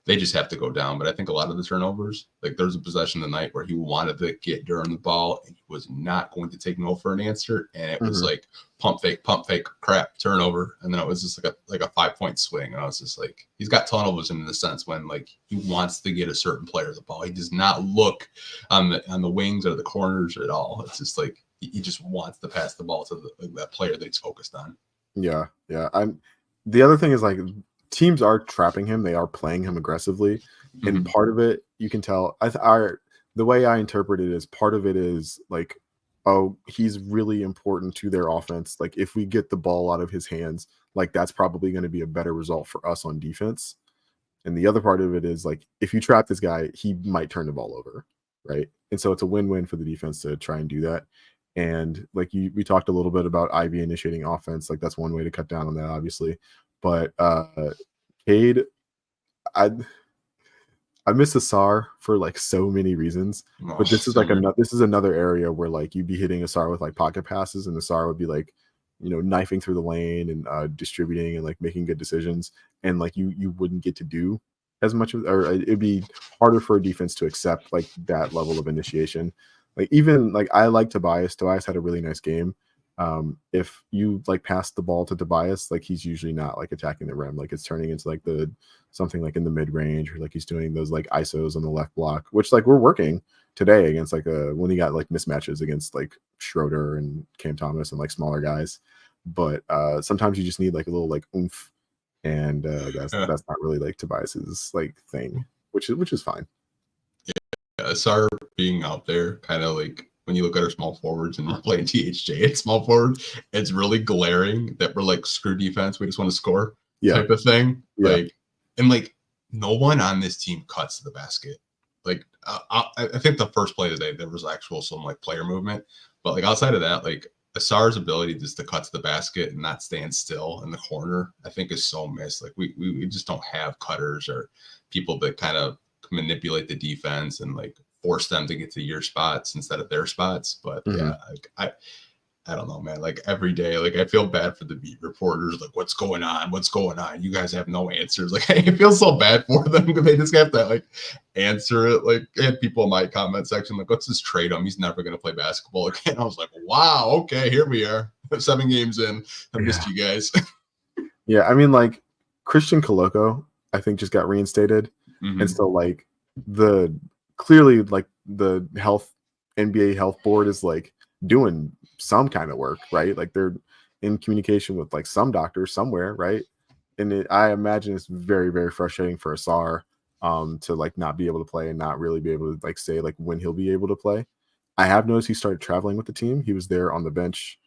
they just have to go down. But I think a lot of the turnovers, like there's a possession tonight where he wanted to get Duren the ball, and he was not going to take no for an answer. And it was like pump fake, crap, turnover. And then it was just like a 5-point swing. And I was just like, he's got tunnels in the sense when like he wants to get a certain player the ball. He does not look on the wings or the corners at all. It's just like he just wants to pass the ball to that player that he's focused on. Yeah. The other thing is like teams are trapping him. They are playing him aggressively. And part of it, you can tell, the way I interpret it is part of it is like, oh, he's really important to their offense. Like if we get the ball out of his hands, like that's probably going to be a better result for us on defense. And the other part of it is like, if you trap this guy, he might turn the ball over. Right. And so it's a win-win for the defense to try and do that. And like we talked a little bit about Ivy initiating offense. Like that's one way to cut down on that, obviously. But Cade, I miss Ausar for like so many reasons. But this is like another area where like you'd be hitting Ausar with like pocket passes, and Ausar would be like, you know, knifing through the lane and distributing and like making good decisions, and like you wouldn't get to do as much of, or it'd be harder for a defense to accept like that level of initiation. Like even like I like Tobias. Tobias had a really nice game. If you like pass the ball to Tobias, like he's usually not like attacking the rim. Like it's turning into like something like in the mid range, or like he's doing those like ISOs on the left block, which like we're working today against like when he got like mismatches against like Schroeder and Cam Thomas and like smaller guys. But sometimes you just need like a little like oomph, and that's not really like Tobias's like thing, which is fine. Yeah, Ausar being out there, kind of like when you look at our small forwards and we're playing THJ at small forward, it's really glaring that we're like screw defense, we just want to score type of thing. Yeah. Like, and like no one on this team cuts to the basket. Like I think the first play today there was actual some like player movement, but like outside of that, like Asar's ability just to cut to the basket and not stand still in the corner, I think is so missed. Like we just don't have cutters or people that kind of manipulate the defense and like force them to get to your spots instead of their spots. But yeah, like I don't know, man. Like every day, like I feel bad for the beat reporters. Like, what's going on? What's going on? You guys have no answers. Like, I feel so bad for them because they just have to like answer it. Like, I had people in my comment section like, "Let's just trade him. He's never going to play basketball again." I was like, "Wow, okay, here we are, 7 games in. I missed you guys." Yeah, I mean, like Christian Coloco, I think just got reinstated, and so like clearly like the NBA health board is like doing some kind of work, right? Like they're in communication with like some doctor somewhere, right? And I imagine it's very, very frustrating for Ausar to like not be able to play and not really be able to like say like when he'll be able to play. I have noticed he started traveling with the team. He was there on the bench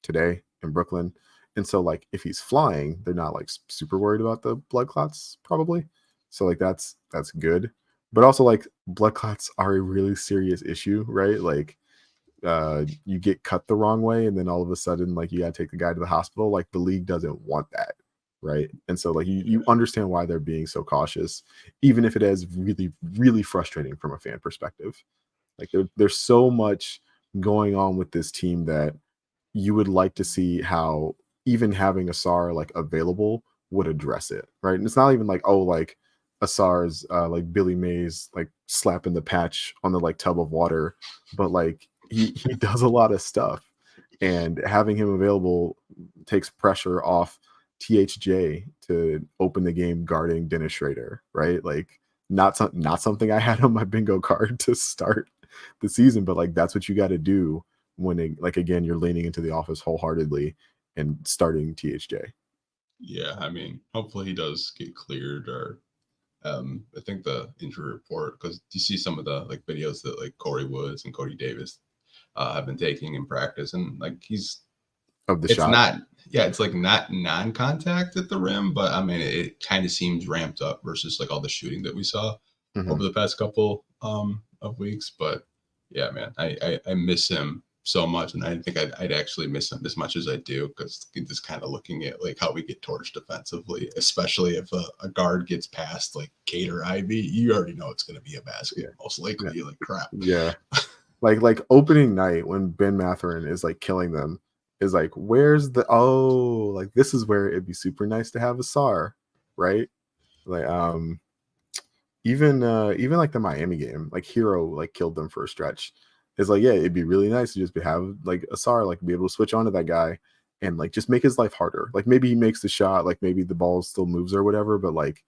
today in Brooklyn. And so like if he's flying, they're not like super worried about the blood clots probably. So like that's good. But also like blood clots are a really serious issue, right? Like you get cut the wrong way and then all of a sudden like you gotta take the guy to the hospital. Like the league doesn't want that, right? And so like you understand why they're being so cautious, even if it is really, really frustrating from a fan perspective. Like there's so much going on with this team that you would like to see how even having Ausar like available would address it, right? And it's not even like, oh, like Asar's like Billy Mays like slapping the patch on the like tub of water, but like he does a lot of stuff, and having him available takes pressure off THJ to open the game guarding Dennis Schrader, right? Like not something I had on my bingo card to start the season, but like that's what you got to do when like again you're leaning into the office wholeheartedly and starting THJ. Yeah, I mean, hopefully he does get cleared, or I think the injury report, because you see some of the like videos that like Corey Woods and Cody Davis have been taking in practice, and like he's of the it's shot. not, yeah, it's like not non-contact at the rim, but I mean it kind of seems ramped up versus like all the shooting that we saw over the past couple of weeks. But yeah, man, I miss him so much, and I think I'd actually miss him as much as I do, because just kind of looking at like how we get torched defensively, especially if a guard gets past like Cade or Ivy, you already know it's going to be a basket most likely. Like crap. Yeah. like opening night when Ben Mathurin is like killing them is like, where's the like this is where it'd be super nice to have Ausar, right? Like even like the Miami game, like Hero like killed them for a stretch. It's like, yeah, it'd be really nice to just have like Ausar like be able to switch onto that guy and like just make his life harder. Like maybe he makes the shot, like maybe the ball still moves or whatever, but like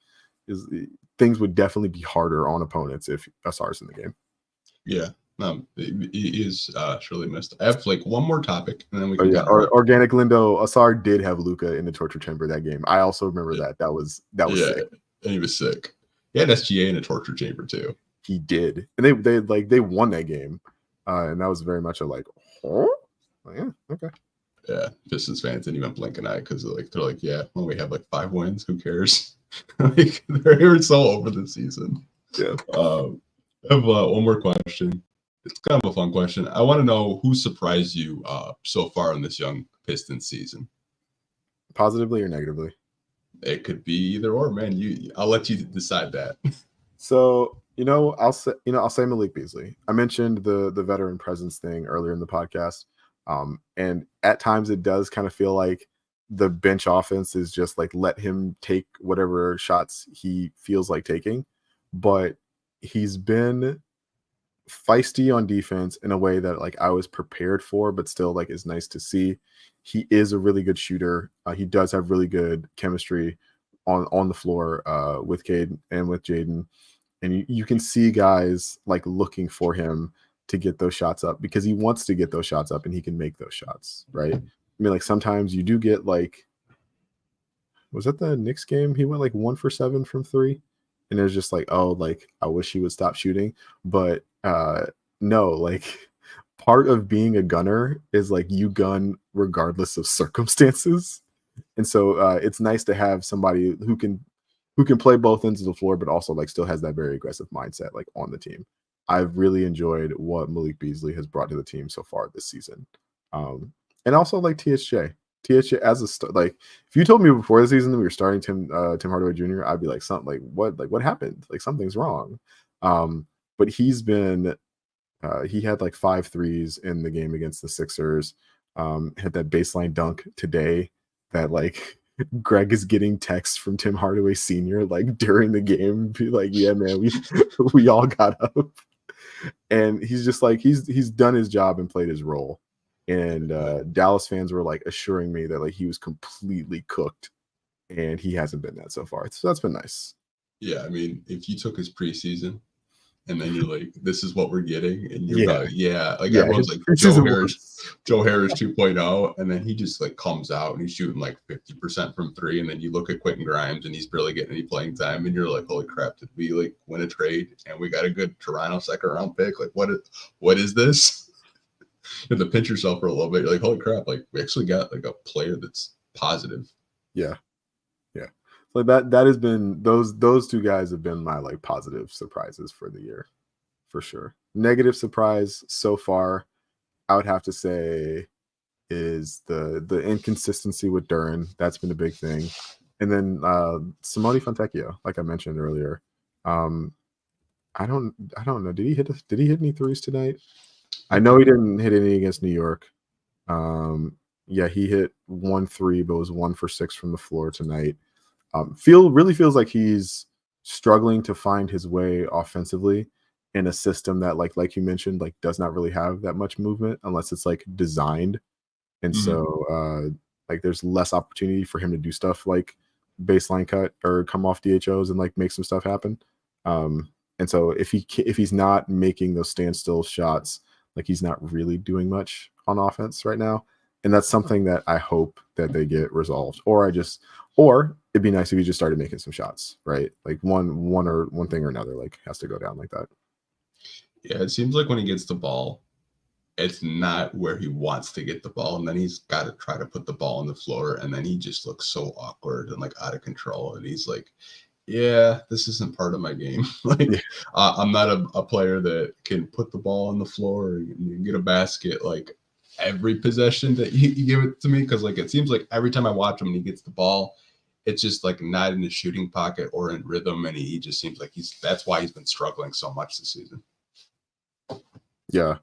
things would definitely be harder on opponents if Ausar's in the game. Yeah. He is surely missed. I have like one more topic, and then we can Organic Lindo. Ausar did have Luka in the torture chamber that game. I also remember that was sick. And he was sick. He had SGA in a torture chamber too. He did, and they won that game, and that was very much a like, oh, yeah, okay. Yeah, Pistons fans didn't even blink an eye because they're like, yeah, when we have like 5 wins, who cares? Like they're so over the season. Yeah. I have one more question. It's kind of a fun question. I want to know who surprised you so far in this young Pistons season. Positively or negatively? It could be either or, man. I'll let you decide that. So, I'll say Malik Beasley. I mentioned the veteran presence thing earlier in the podcast. And at times it does kind of feel like the bench offense is just like let him take whatever shots he feels like taking, but he's been feisty on defense in a way that like I was prepared for, but still like is nice to see. He is a really good shooter. He does have really good chemistry on the floor with Cade and with Jaden, and you can see guys like looking for him to get those shots up because he wants to get those shots up and he can make those shots, right? I mean, like sometimes you do get like, was that the Knicks game? He went like 1 for 7 from 3. And it was just like, oh, like I wish he would stop shooting. But no, like part of being a gunner is like you gun regardless of circumstances. And so it's nice to have somebody who can play both ends of the floor, but also like still has that very aggressive mindset like on the team. I've really enjoyed what Malik Beasley has brought to the team so far this season. And also like THJ as a like if you told me before the season that we were starting Tim Hardaway Jr., I'd be like something like what happened? Like something's wrong. But he's been he had like 5 threes in the game against the Sixers. Had that baseline dunk today that like Greg is getting texts from Tim Hardaway Sr. like during the game, be like, yeah, man, we all got up. And he's just like he's done his job and played his role. And Dallas fans were like assuring me that like he was completely cooked, and he hasn't been that so far. So that's been nice. Yeah, I mean, if you took his preseason and then you're like, this is what we're getting, and you're like everyone's like Joe Harris 2.0, and then he just like comes out and he's shooting like 50% from 3, and then you look at Quentin Grimes and he's barely getting any playing time, and you're like, holy crap, did we like win a trade and we got a good Toronto 2nd round pick? Like what is this? You have to pinch yourself for a little bit. You're like, holy crap, like we actually got like a player that's positive. Yeah. Like that has been those 2 guys have been my like positive surprises for the year, for sure. Negative surprise so far, I would have to say, is the inconsistency with Duren. That's been a big thing. And then Simone Fontecchio, like I mentioned earlier. I don't know. Did he hit any threes tonight? I know he didn't hit any against New York. Yeah, he hit 1 3, but was 1 for 6 from the floor tonight. Really feels like he's struggling to find his way offensively in a system that like you mentioned, like does not really have that much movement unless it's like designed. And so like there's less opportunity for him to do stuff like baseline cut or come off DHOs and like make some stuff happen. And so if he's not making those standstill shots, like he's not really doing much on offense right now. And that's something that I hope that they get resolved. Or it'd be nice if he just started making some shots, right? Like one thing or another like has to go down like that. Yeah, it seems like when he gets the ball, it's not where he wants to get the ball, and then he's got to try to put the ball on the floor, and then he just looks so awkward and like out of control, and he's like, yeah, this isn't part of my game. I'm not a player that can put the ball on the floor and get a basket like every possession that you give it to me, because like it seems like every time I watch him and he gets the ball, it's just like not in the shooting pocket or in rhythm, and he just seems like that's why he's been struggling so much this season. Yeah.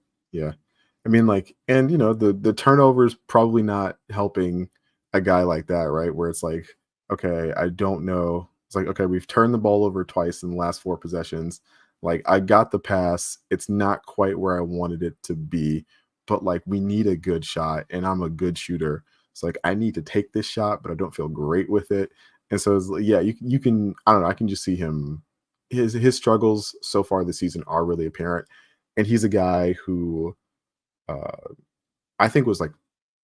I mean, like, and you know, the turnovers probably not helping a guy like that, right? Where it's like, okay, I don't know. It's like, okay, we've turned the ball over twice in the last 4 possessions. Like, I got the pass. It's not quite where I wanted it to be, but like, we need a good shot, and I'm a good shooter. So like, I need to take this shot, but I don't feel great with it. And so, it's, yeah, you can, I don't know, I can just see him, his struggles so far this season are really apparent. And he's a guy who I think was like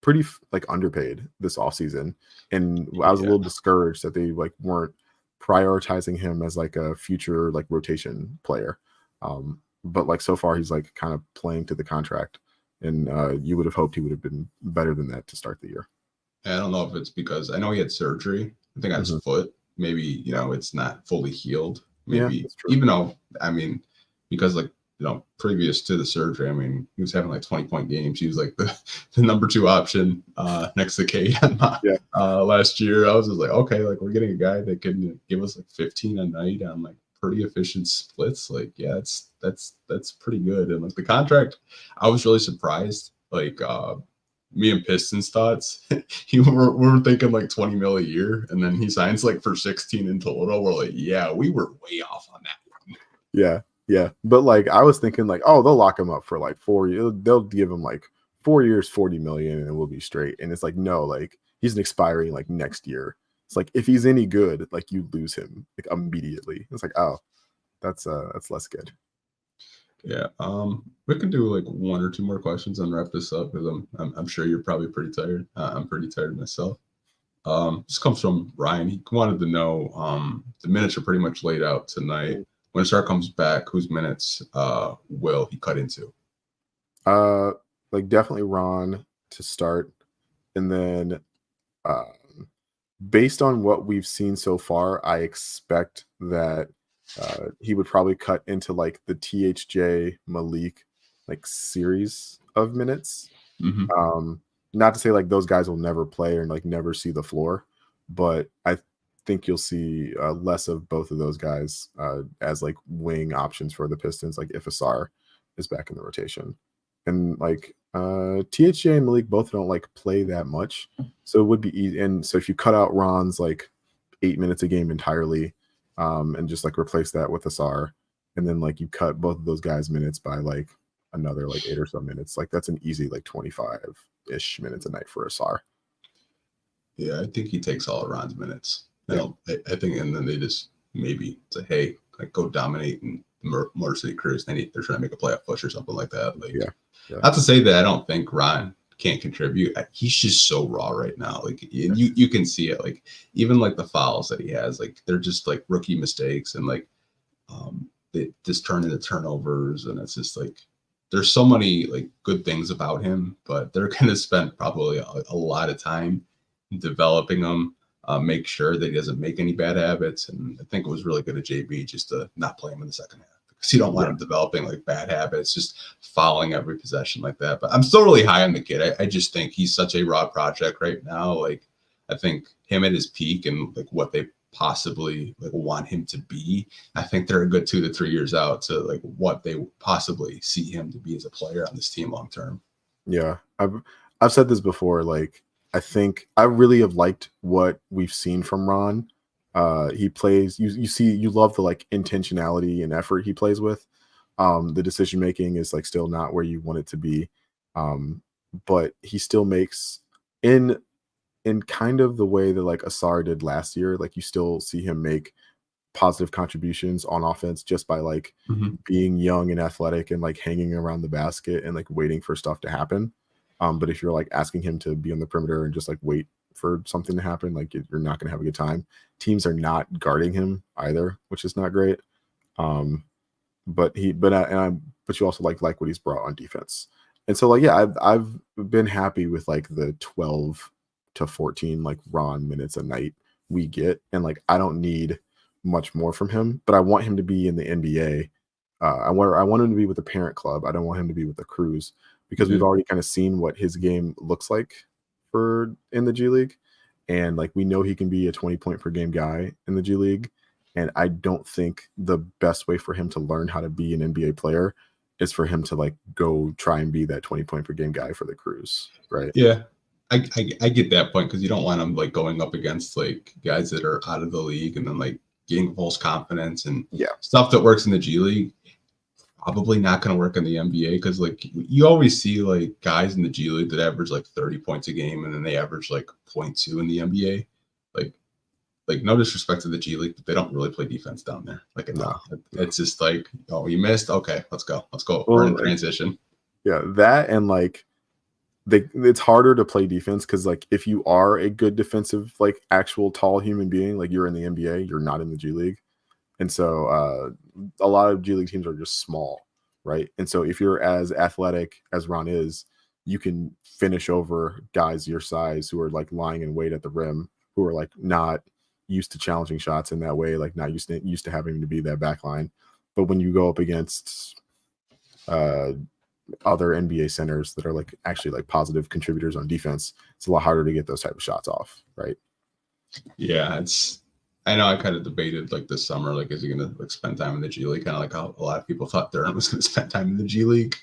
pretty like underpaid this offseason. And I was a little discouraged that they like weren't prioritizing him as like a future like rotation player. But like so far he's like kind of playing to the contract, and you would have hoped he would have been better than that to start the year. I don't know if it's because I know he had surgery, I think on his foot. Maybe, you know, it's not fully healed. Maybe even though, I mean, because like, you know, previous to the surgery, I mean, he was having like 20-point games. He was like the number 2 option next to Cade last year. I was just like, okay, like we're getting a guy that can give us like 15 a night on like pretty efficient splits. Like, yeah, that's pretty good. And like the contract, I was really surprised. Like me and Pistons thoughts. we're thinking like 20 mil a year, and then he signs like for 16 in total. We're like, yeah, we were way off on that one. Yeah. But like I was thinking like, oh, they'll lock him up for like 4 years. They'll give him like 4 years, 40 million, and we'll be straight. And it's like, no, like he's an expiring like next year. It's like if he's any good, like you lose him like immediately. It's like, oh, that's less good. Yeah. We can do like one or two more questions and wrap this up because I'm sure you're probably pretty tired. I'm pretty tired myself. This comes from Ryan. He wanted to know the minutes are pretty much laid out tonight. When Ausar comes back, whose minutes will he cut into? Like definitely Ron to start, and then based on what we've seen so far, I expect that he would probably cut into like the THJ Malik like series of minutes. Mm-hmm. Not to say like those guys will never play or like never see the floor, but I think you'll see less of both of those guys as like wing options for the Pistons, like if Ausar is back in the rotation. And like THJ and Malik both don't like play that much, so it would be easy. And so if you cut out Ron's like 8 minutes a game entirely, and just like replace that with Ausar, and then like you cut both of those guys' minutes by like another like 8 or so minutes, like that's an easy like 25-ish minutes a night for Ausar. Yeah, I think he takes all of Ron's minutes. Yeah. I think, and then they just maybe say, hey, like go dominate and Motor City Cruise. They're trying to make a playoff push or something like that. Like, yeah. Not to say that I don't think Ron can't contribute. He's just so raw right now. Like you can see it. Like even like the fouls that he has, like they're just like rookie mistakes, and like they just turn into turnovers, and it's just like there's so many like good things about him, but they're gonna spend probably a lot of time developing him. Make sure that he doesn't make any bad habits, and I think it was really good of JB just to not play him in the second half. Because you don't want him developing like bad habits, just fouling every possession like that. But I'm still really high on the kid. I just think he's such a raw project right now. Like I think him at his peak and like what they possibly like want him to be, I think they're a good 2 to 3 years out to like what they possibly see him to be as a player on this team long term. Yeah, I've said this before. Like I think I really have liked what we've seen from Ron. He plays, you love the like intentionality and effort he plays with. The decision making is like still not where you want it to be. But he still makes in kind of the way that like Ausar did last year, like you still see him make positive contributions on offense just by like being young and athletic and like hanging around the basket and like waiting for stuff to happen. But if you're like asking him to be on the perimeter and just like wait for something to happen, like you're not going to have a good time. Teams are not guarding him either, which is not great. But you also like what he's brought on defense. And so like, yeah, I've been happy with like the 12 to 14 like Ron minutes a night we get. And like, I don't need much more from him, but I want him to be in the NBA. I want him to be with the parent club. I don't want him to be with the Crews, because we've already kind of seen what his game looks like in the G League. And like, we know he can be a 20 point per game guy in the G League. And I don't think the best way for him to learn how to be an NBA player is for him to like go try and be that 20 point per game guy for the Crews. Right. Yeah. I get that point, because you don't want him like going up against like guys that are out of the league and then like getting false confidence and stuff that works in the G League. Probably not going to work in the NBA, because like you always see like guys in the G League that average like 30 points a game and then they average like 0.2 in the NBA. Like no disrespect to the G League, but they don't really play defense down there. Like it's just like, oh, you missed. Okay, let's go. We're in transition. Yeah, that and like it's harder to play defense because like if you are a good defensive like actual tall human being, like you're in the NBA, you're not in the G League. And so a lot of G League teams are just small, right? And so if you're as athletic as Ron is, you can finish over guys your size who are like lying in wait at the rim, who are like not used to challenging shots in that way, like not used to having to be that back line. But when you go up against other NBA centers that are like actually like positive contributors on defense, it's a lot harder to get those type of shots off, right? Yeah, I know I kind of debated like this summer, like, is he going to like spend time in the G League? Kind of like how a lot of people thought Duren was going to spend time in the G League.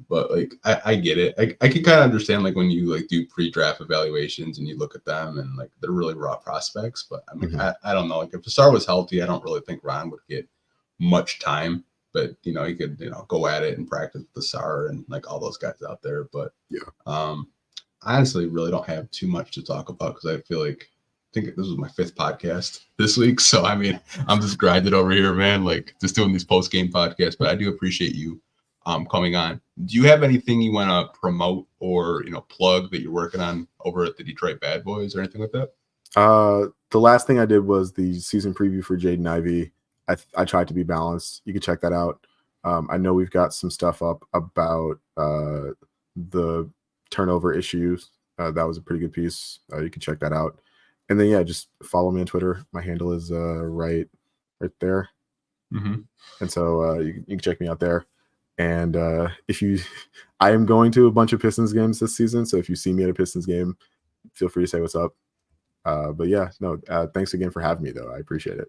But like I get it. I can kind of understand like when you like do pre-draft evaluations and you look at them and like they're really raw prospects. But I mean, I don't know. Like if Ausar was healthy, I don't really think Ron would get much time. But he could go at it and practice with Ausar and like all those guys out there. But I honestly really don't have too much to talk about because I feel like I think this was my 5th podcast this week. So I mean, I'm just grinding over here, man. Like just doing these post-game podcasts. But I do appreciate you coming on. Do you have anything you want to promote or plug that you're working on over at the Detroit Bad Boys or anything like that? The last thing I did was the season preview for Jaden Ivey. I tried to be balanced. You can check that out. I know we've got some stuff up about the turnover issues. That was a pretty good piece. You can check that out. And then just follow me on Twitter. My handle is right there. And so you can check me out there. And I am going to a bunch of Pistons games this season. So if you see me at a Pistons game, feel free to say what's up. But thanks again for having me, though. I appreciate it.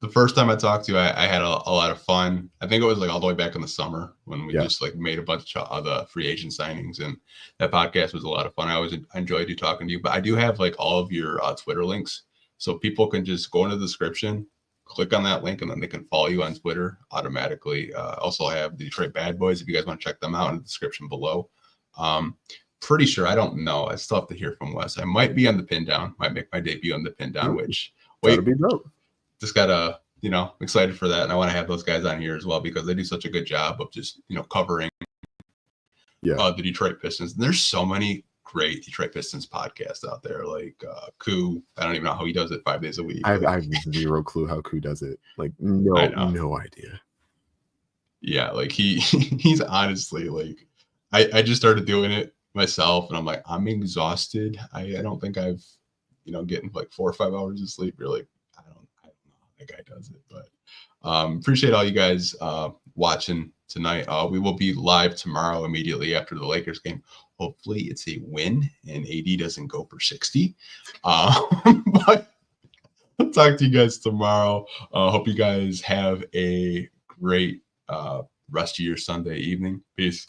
The first time I talked to you, I had a lot of fun. I think it was like all the way back in the summer when we just like made a bunch of the free agent signings, and that podcast was a lot of fun. I enjoyed you talking to you, but I do have like all of your Twitter links, so people can just go into the description, click on that link, and then they can follow you on Twitter automatically. Also have the Detroit Bad Boys if you guys want to check them out in the description below. Pretty sure, I don't know. I still have to hear from Wes. I might be on the Pin Down. Might make my debut on the Pin Down, which that'd be dope. Just gotta, excited for that. And I want to have those guys on here as well because they do such a good job of just, covering the Detroit Pistons. And there's so many great Detroit Pistons podcasts out there. Like Koo, I don't even know how he does it 5 days a week. I have zero clue how Koo does it. Like no idea. Yeah, like he's honestly like I just started doing it myself and I'm like, I'm exhausted. I don't think I've getting like 4 or 5 hours of sleep. You're like, I don't know how that guy does it, but appreciate all you guys watching tonight. We will be live tomorrow immediately after the Lakers game. Hopefully it's a win and AD doesn't go for 60. But I'll talk to you guys tomorrow. Hope you guys have a great rest of your Sunday evening. Peace.